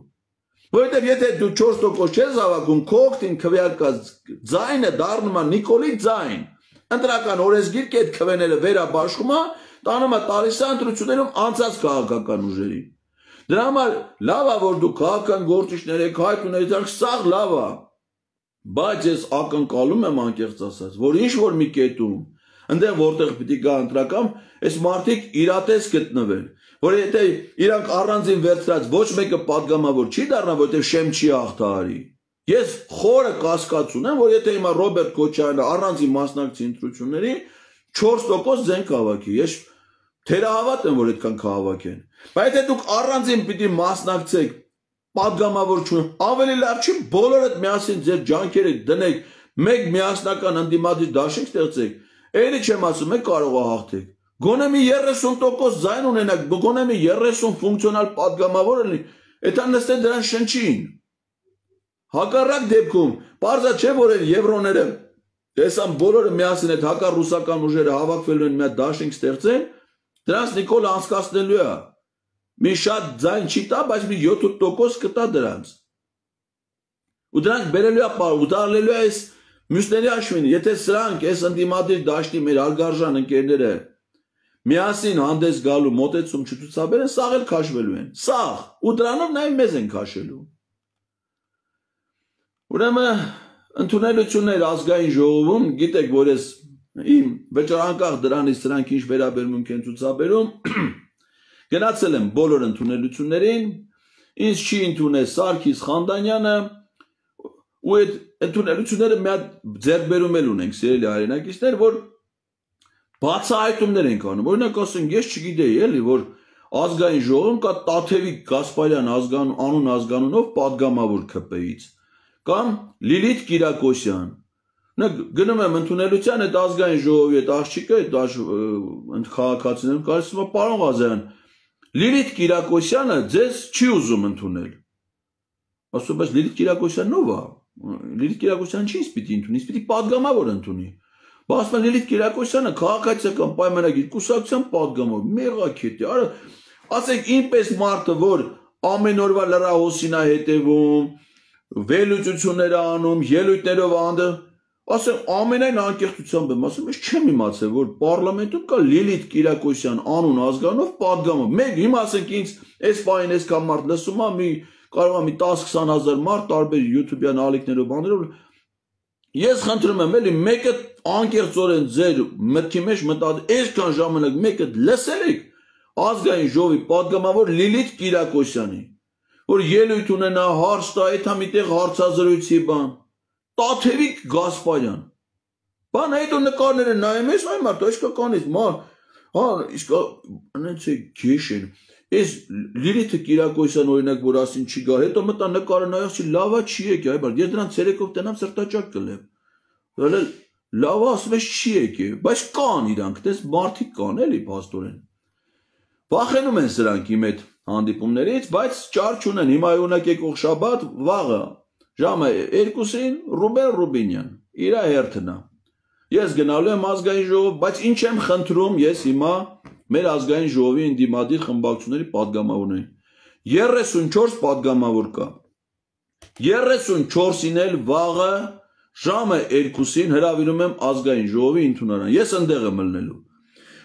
Որովհետև եթե դու 4% չես հավաքում, քո օգտին քվեարկած ձայնը դառնում է Նիկոլի ձայն։ Ընտրական օրենսգիրքը այդ քվեները վերաբաշխում է, տանում է տալիս է ընտրություններում անցած քաղաքական ուժերին։ Դրա համար լավ է, որ դու քաղաքական գործիչներ եք, հայտ ունեցաք, սա լավ է։ Բայց ես ակնկալում եմ անկեղծ ասած, որ ինչ որ մի կետում, այնտեղ որտեղ պիտի գա ընտրական, այս մարդիկ իրատես գտնվեն, որ եթե իրանք առանձին վերցրած ոչ մեկը պատգամավոր չի դառնա, որտեղ շեմ չի հաղթահարի։ Ես խորը կասկած ունեմ, որ եթե հիմա Ռոբերտ Քոչարյանը առանձին մասնակցի ընտրությունների, 4% ձեն կհավաքի։ Ես թերահավատ եմ, որ այդքան կհավաքեն։ Բայց եթե դուք առանձին պիտի մասնակցեք պատգամավոր չունեն, ավելի լավ չի բոլորդ միասին ձեր ջանքերը դնեք, մեկ միասնական ընդդիմադիր դաշինք ստեղծեք, էլի չեմ ասում, եք կարող է հաղթեք։ Գոնե մի 30% ձայն ունենաք, գոնե մի 30 ֆունկցիոնալ պատգամավոր լինի, այդան նստեն դրան շնչին։ Հակառակ դեպքում, պարզա չէ, որ են եվրոները, տեսան բոլորը միասին այդ հակառուսական ուժերը հավաքվելու են մի հատ դաշինք ստեղծեն, դրանց Նիկոլ անցկացնելու է։ Մի շատ ձայն չի տա, բայց մի 7% կտա դրանց։ Ու դրանք բերելու է, ուտարլելու է այս Մյուսների հաշվին, եթե սրանք այս ընդդիմադիր դաշտի մեր հարգարժան ընկերները միասին հանդես գալու մոտեցում չցուցաբերեն, սաղ էլ քաշվելու են։ Սաղ, ու դրանով նաև մեզ են քաշելու։ Ուրեմն ընդունելություններ ազգային ժողովում, գիտեք, որ ես իմ վճռանկախ դրանից սրանք ինչ վերաբերմունք են ցուցաբերում, գնացել եմ բոլոր ընդունելություններին, ինձ չի ընդունել Սարգիս Խանդանյանը, ու այդ ընդունելությունները մի հատ ձեռքբերում էլ ունենք, սիրելի հայրենակիցներ, որ բացահայտումներ ենք անում։ Օրինակ ասենք, ես չգիտեի էլի, որ ազգային ժողովում կա Տաթևիկ Գասպարյան անուն ազգանունով падգամավոր ԿՊ-ից, կամ Լիլիթ Կիրակոսյան։ Գնում եմ ընդունելության, այդ ազգային ժողովի այդ աղջիկը, այդ քաղաքացիներում կարծում եմ, պարոն Ղազարյան, Լիլիթ Կիրակոսյանը ձեզ չի ուզում ընդունել։ Ասում եմ, Լիլիթ Կիրակոսյանն ով է։ Լիլիթ Կիրակոսյանը չի ինձ պիտի ընդունի, ինձ պիտի падգամավոր ընդունի։ Բայց ասում եմ, Լիլիթ Կիրակոսյանը քաղաքացիական պայմանագիր կուսակցության падգամավոր, մեղաքետ է։ Արա, ասենք ինպես մարդը, որ ամեն օրվա լրահոսին է հետևում, վերլուծություններ անում, ելույթներով անդը, ասեմ, ամենայն անկեղծությամբ եմ ասում, ես չեմ իմացել, որ պարլամենտում կա Լիլիթ Կիրակոսյան անուն ազգանով падգամավոր։ Մեկ հիմա ասենք ինձ այս պահին այսքան մարդ լսում է, կարող է մի 10-20 հազար մարդ տարբեր YouTube-յան ալիքներով բաներով։ Ես խնդրում եմ, էլի մեկը անկեղծորեն ձեր մտքի մեջ մտածել, այսքան ժամանակ մեկը լսել եք ազգային ժողովի падգամավոր Լիլիթ Կիրակոսյանի, որ ելույթ ունենա, հարց տա, այդա միտեղ հարցազրույցի բան, Տաթևիկ Գասպարյան։ Բան հետո նկարները նայում ես, այ մարդ, այսքականից, իսկ անենց է գեշ են։ Այս Լիլիթ Կիրակոսյան օրինակ, որ ասին չի գա, հետո մտա նկարը նայած չի, լավա չի եկի, այ մարդ, ես դրան ցերեկով տնամ սրտաճակ կլեմ։ Լավա ասում ես չի եկի, բայց կան իրանք, դες մարդիկ կան էլի փաստորեն։ Վախենում են սրանք իմ այդ հանդիպումներից, բայց ճար չունեն, հիմա օրինակ եկող շաբաթ, վաղը ժամը 2-ին Ռուբեն Ռուբինյան, իր հերթն է։ Ես գնալու եմ ազգային ժողով, բայց ինչ եմ խնդրում ես հիմա մեր ազգային ժողովի ընդդիմադիր խմբակցությունների падգամավորներին։ 34 падգամավոր կա։ 34-ին էլ վաղը ժամը 2-ին հրավիրում եմ ազգային ժողովի ընդունարան։ Ես ընդեղ եմ ելնելու։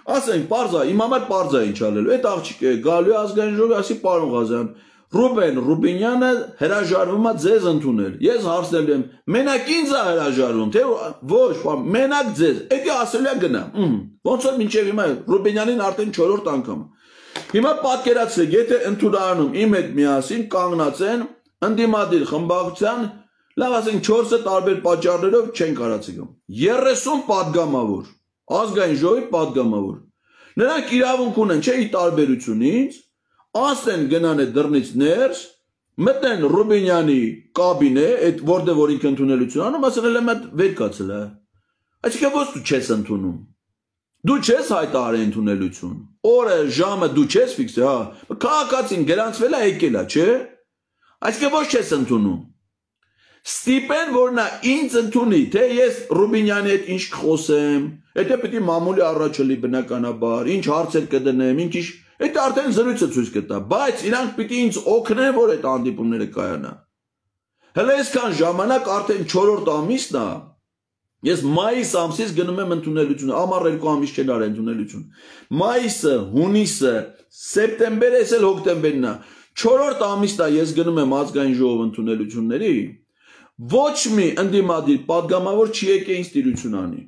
Ասենք, պարզա, իմ համար պարզա ինչ ալելու։ Այդ աղջիկը գալու է ազգային ժողովի, ասի պարոն Ղազարյան, Ռուբեն Ռուբինյանը հրաժարվում է ձեզ ընդունել։ Ես հարցնելու եմ, մենակ ինձ է հրաժարվում, թե ոչ, մենակ ձեզ։ Էդի ասելու է գնա։ Ոնց որ մինչև հիմա Ռուբինյանին արդեն 4-րդ անգամ։ Հիմա պատկերացրեք, եթե ընդունարանում իմ հետ միասին կանգնած են ընդդիմադիր խմբակցության, լավ ասենք 4-ը տարբեր պատճառներով չեն կարացիկում։ 30 падգամավոր, ազգային ժողովի падգամավոր։ Նրանք իրավունք ունեն, չէ՞ ի տարբերությունից ասեն գնան այդ դռնից ներս, մտնեն Ռուբինյանի կաբինե, այդ որտեղ որ ինքը ընդունելություն անում, ասեն էլ եմ վեր կացել է։ Այսինքն ո՞ց դու չես ընդունում։ Դու չես հայտարարել ընդունելություն։ Օրը, ժամը դու չես ֆիքսել, հա։ Քաղաքացին գրանցվել է, եկել է, չէ՞։ Այսինքն ո՞չ չես ընդունում։ Ստիպեն, որ նա ինձ ընդունի, թե ես Ռուբինյանի հետ ինչ կխոսեմ, եթե պիտի մամուլի առաջ լի բնականաբար, ինչ հարցեր կդնեմ, ինչ Այդ արդեն զրույցը ցույց կտա, բայց իրանք պիտի ինձ օգնեն, որ այդ հանդիպումները կայանա։ Հələ այսքան ժամանակ արդեն 4-րդ ամիսն է։ Ես մայիս ամսից գնում եմ ընդունելություն, ամառ 2 ամիս չեն արել ընդունելություն։ Մայիսը, հունիսը, սեպտեմբերը, այս էլ հոկտեմբերն է։ 4-րդ ամիսն է ես գնում եմ ազգային ժողով ընդունելությունների։ Ոչ մի ընդդիմադիր падգամավոր չի եկել ինձ տիրություն անի։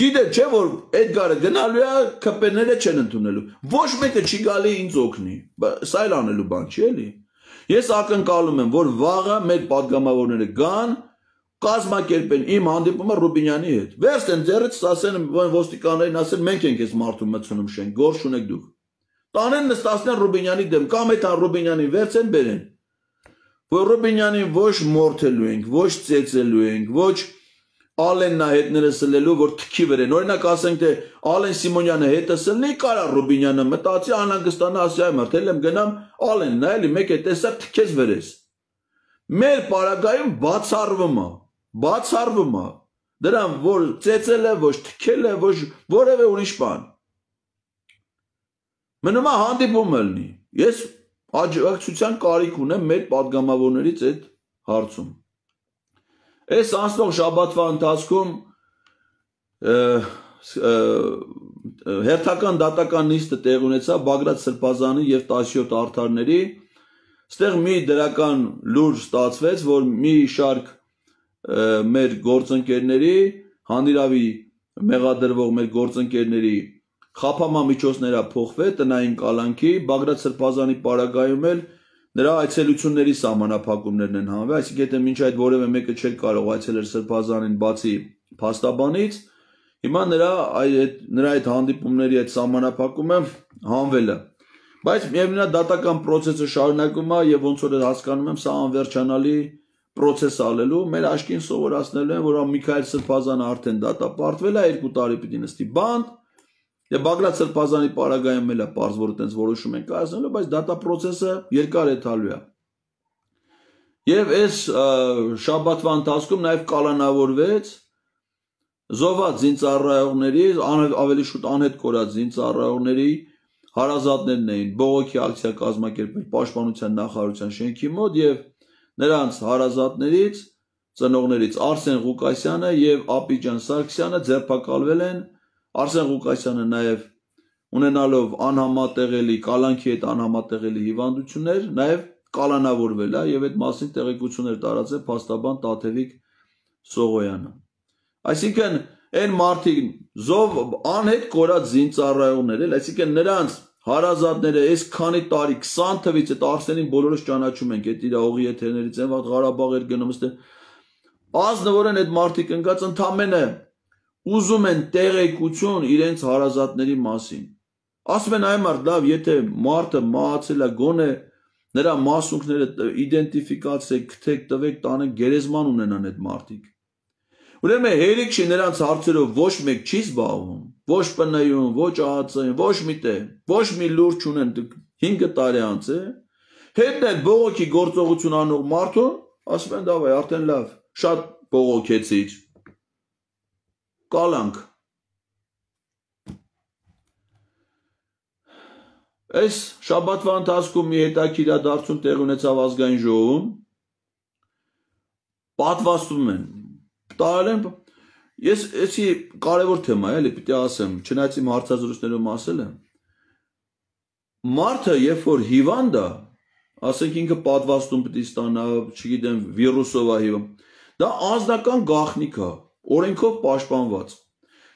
Գիտեք, չէ՞ որ Էդգարը գնալու է, ԿՊ-ները չեն ընդունելու։ Ոչ մեկը չի գալի ինձ օգնի։ Սա էլ անելու բան չի էլի։ Ես ակնկալում եմ, որ վաղը մեր падգամավորները գան, կազմակերպեն իմ հանդիպումը Ռուբինյանի հետ։ Վերցնեն ձեռից, ասեն ոստիկաններին, ասեն մենք ենք այս մարդու մտցնում շենք, գործ ունեք դուք։ Տանեն նստացնեն Ռուբինյանի դեմ, կամ այդ Ռուբինյանին վերցեն բերեն։ Որ Ռուբինյանին ոչ մորթելու ենք, ոչ ծեծելու ենք, ոչ Ալեննա հետները սլելու, որ թքի վերեն։ Օրինակ ասենք, թե Ալեն Սիմոնյանը հետը սլնի, կարա Ռուբինյանը մտածի, անհանգստանա, ասի այ մարդ, էլ եմ գնամ Ալենն է, էլի մեկ է տեսա թքես վերես։ Մեր պարագայում բացառվում է։ Դրան որ ծեծել է, ոչ թքել է, ոչ որևէ ուրիշ բան։ Մնում է հանդիպում ելնի։ Ես աջակցության կարիք ունեմ մեր падգամավորներից այդ հարցում։ Այս անցնող շաբաթվա ընթացքում հերթական դատական նիստը տեղ ունեցավ Բագրատ Սրբազանի եւ 17 արդարների։ Ստեղ մի դրական լուրջ ստացվեց, որ մի շարք մեր գործընկերների, հանիրավի մեղադրվող մեր գործընկերների խափամամիջոցները փոխվել տնային կալանքի, Բագրատ Սրբազանի պարագայում էլ նրա այցելությունների սահմանափակումներն են հանվել, այսինքն եթե մինչ այդ որևէ մեկը չէր կարող այցելել Սրբազանին բացի փաստաբանից, հիմա նրա այդ հանդիպումների այդ սահմանափակումը հանվել է։ Բայց միևնույն է դատական process-ը շարունակվում է եւ ոնց որ հասկանում եմ, սա անվերջանալի process ալելու, մեր աշկին սովորացնելու են, որ Միքայել Սրբազանը արդեն դատապարտվել է, 2 տարի պիտի նստի բանտ, եւ Բագրատ Սրբազանի պարագայում էլ է պարզ, որ այդպես որոշում են կայացնելու, բայց դատա process-ը երկար է տալու է։ Եվ այս շաբաթվա ընթացքում նաեւ կալանավորվեց զոհված զինծառայողների, ավելի շուտ անհետ կորած զինծառայողների հարազատներն էին բողոքի ակցիա կազմակերպել Պաշտպանության նախարարության շենքի մոտ եւ նրանց հարազատներից, ծնողներից Արսեն Ղուկասյանը եւ Ապիջան Սարգսյանը ձերբակալվել են։ Արսեն Ղուկասյանը նաեւ ունենալով անհամատեղելի կալանքի հետ անհամատեղելի հիվանդություններ, նաեւ կալանավորվել է եւ այդ մասին տեղեկություններ տարածել փաստաբան Տաթևիկ Սողոյանը։ Այսինքն այն մարդիկ զով անհետ կորած զինծառայողներ էլ, այսինքն նրանց հարազատները այս քանի տարի 20 թվից այդ Արսենին բոլորս ճանաչում ենք, այդ իր հողի եթերներից են, վատ Ղարաբաղ էր գնում, ազնվորեն այդ մարդիկ ընկած ընդամենը ուզում են տեղեկություն իրենց հարազատների մասին։ Ասում են այ մարդ լավ, եթե մարդը մահացել է, գոնե նրա մասունքները իդենտիֆիկացեք, գտեք, տվեք, տանեք, գերեզման ունենան այդ մարդիկ։ Ուրեմն հերիք չի նրանց հարցերով ոչ մեկ չի զբաղվում, ոչ ՊՆ-ում, ոչ ԱԱՑ-ում, ոչ միտեղ, ոչ մի լուր չունեն 5 տարի անց է, հետն այդ բողոքի գործողություն անող մարդուն, ասում են դավայ, արդեն լավ, շատ բողոքեցիր, կալանք։ Այս շաբաթվա ընթացքում մի հետաքրքիր իրադարձություն տեղի ունեցավ ազգային ժողովում, պատվաստում են տարել են, ես էսի կարևոր թեմա է, էլի պիտի ասեմ, չնայած իմ հարցազրույցներում ասել եմ, մարդը երբ որ հիվանդ է, ասենք ինքը պատվաստում պիտի ստանա, չգիտեմ, վիրուսով է հիվանդ, դա անձնական գաղտնիք է, օրենքով պաշտպանված։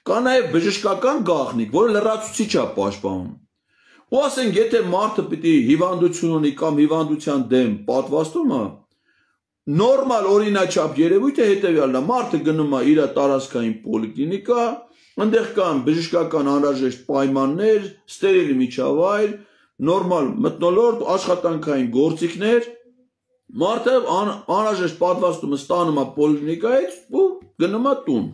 Կա նաև բժշկական գաղտնիք, որը լրացուցիչ է պաշտպանում։ Ու ասենք, եթե մարդը պիտի հիվանդություն ունի կամ հիվանդության դեմ պատվաստում է, նորմալ օրինաչափ երևույթը հետևյալն է, մարդը գնում է իր տարածքային պոլիկլինիկա, այնտեղ կան բժշկական անհրաժեշտ պայմաններ, ստերիլ միջավայր, նորմալ մթնոլորտ, աշխատանքային գործիքներ, մարդը անհրաժեշտ պատվաստումը ստանում է պոլիկլինիկայից ու գնում է տուն։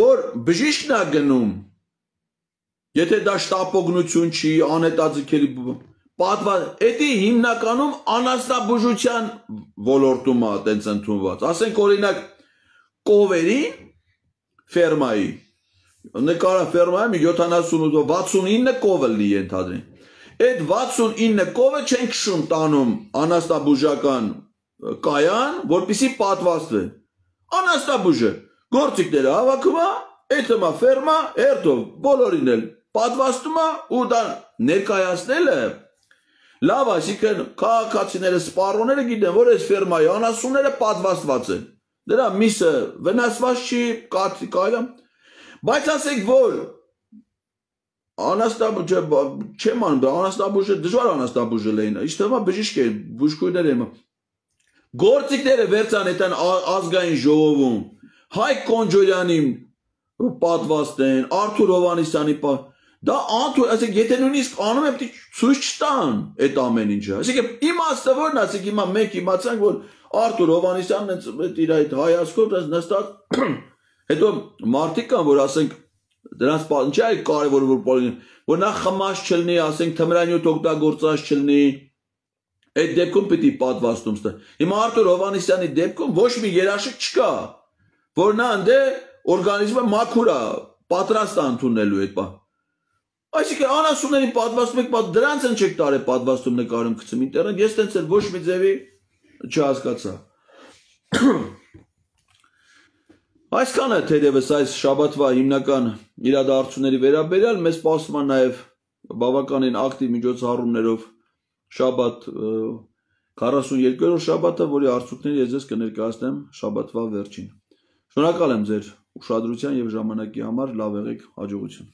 Որ բժիշկն է գնում, եթե դա շտապօգնություն չի, անհետաձգելի Էդի հիմնականում անասնաբուժության ոլորտում է տենց ընդունված, ասենք օրինակ կովերին ֆերմայի, նկարա ֆերմայի 70-69 կովը լի ենթադրին, այդ 69 կովը չեն քշում տանում անասնաբուժական կայան, որպեսզի պատվաստվեն, անասնաբուժը գործիքները հավաքում է, էթմա ֆերմա, երթով բոլորին էլ պատվաստում է ու դա ներկայացնելը լավ, այսինքն քաղաքացիները, սպառողները գիտեն, որ այս ֆերմայի անասունները պատվաստված են։ Դրա միսը վնասված չի, կարելի, բայց ասենք որ անասնաբուժը չեմ անում, անասնաբուժը դժվար անասնաբուժը լեին, իշտեմա բժիշկ է, բուժքույրներ եմ։ Գործիքները վերցան այդան ազգային ժողովում, Հայկ Կոնջորյանին պատվաստեն, Արթուր Հովհաննիսյանի դա անթույլ, ասենք, եթե նույնիսկ անում եմ, ցույց չտան այդ ամեն ինչը։ Այսինքն իմաստը որն է, ասենք հիմա մենք իմացանք, որ Արթուր Հովհաննիսյանն իր այդ հայացքով նստած, հետո մարդիկ կան, որ ասենք դրանց ինչի է կարևոր որ նա խմած չլինի, ասենք թմրանյութ օգտագործած չլինի, այդ դեպքում պիտի պատվաստում ստա։ Հիմա Արթուր Հովհաննիսյանի դեպքում ոչ մի երաշխիք չկա, որ նա ընդ օրգանիզմը մաքուր է, պատրաստ է ընդունելու այդ բան։ Այսինքն անասուններին պատվաստում եք, դրանց են չեք տարել պատվաստում նկարում գցում ինտերնետ, ես տենց էլ ոչ մի ձևի չհասկացա։ Այսքանը թերևս այս շաբաթվա հիմնական իրադարձությունների վերաբերյալ մեզ սպասում է նաև բավականին ակտիվ միջոցառումներով շաբաթ 42-րդ շաբաթը, որի արդյունքները ես ձեզ կներկայացնեմ շաբաթվա վերջին։ Շնորհակալ եմ ձեր ուշադրության եւ ժամանակի համար, լավ եղեք, հաջողություն։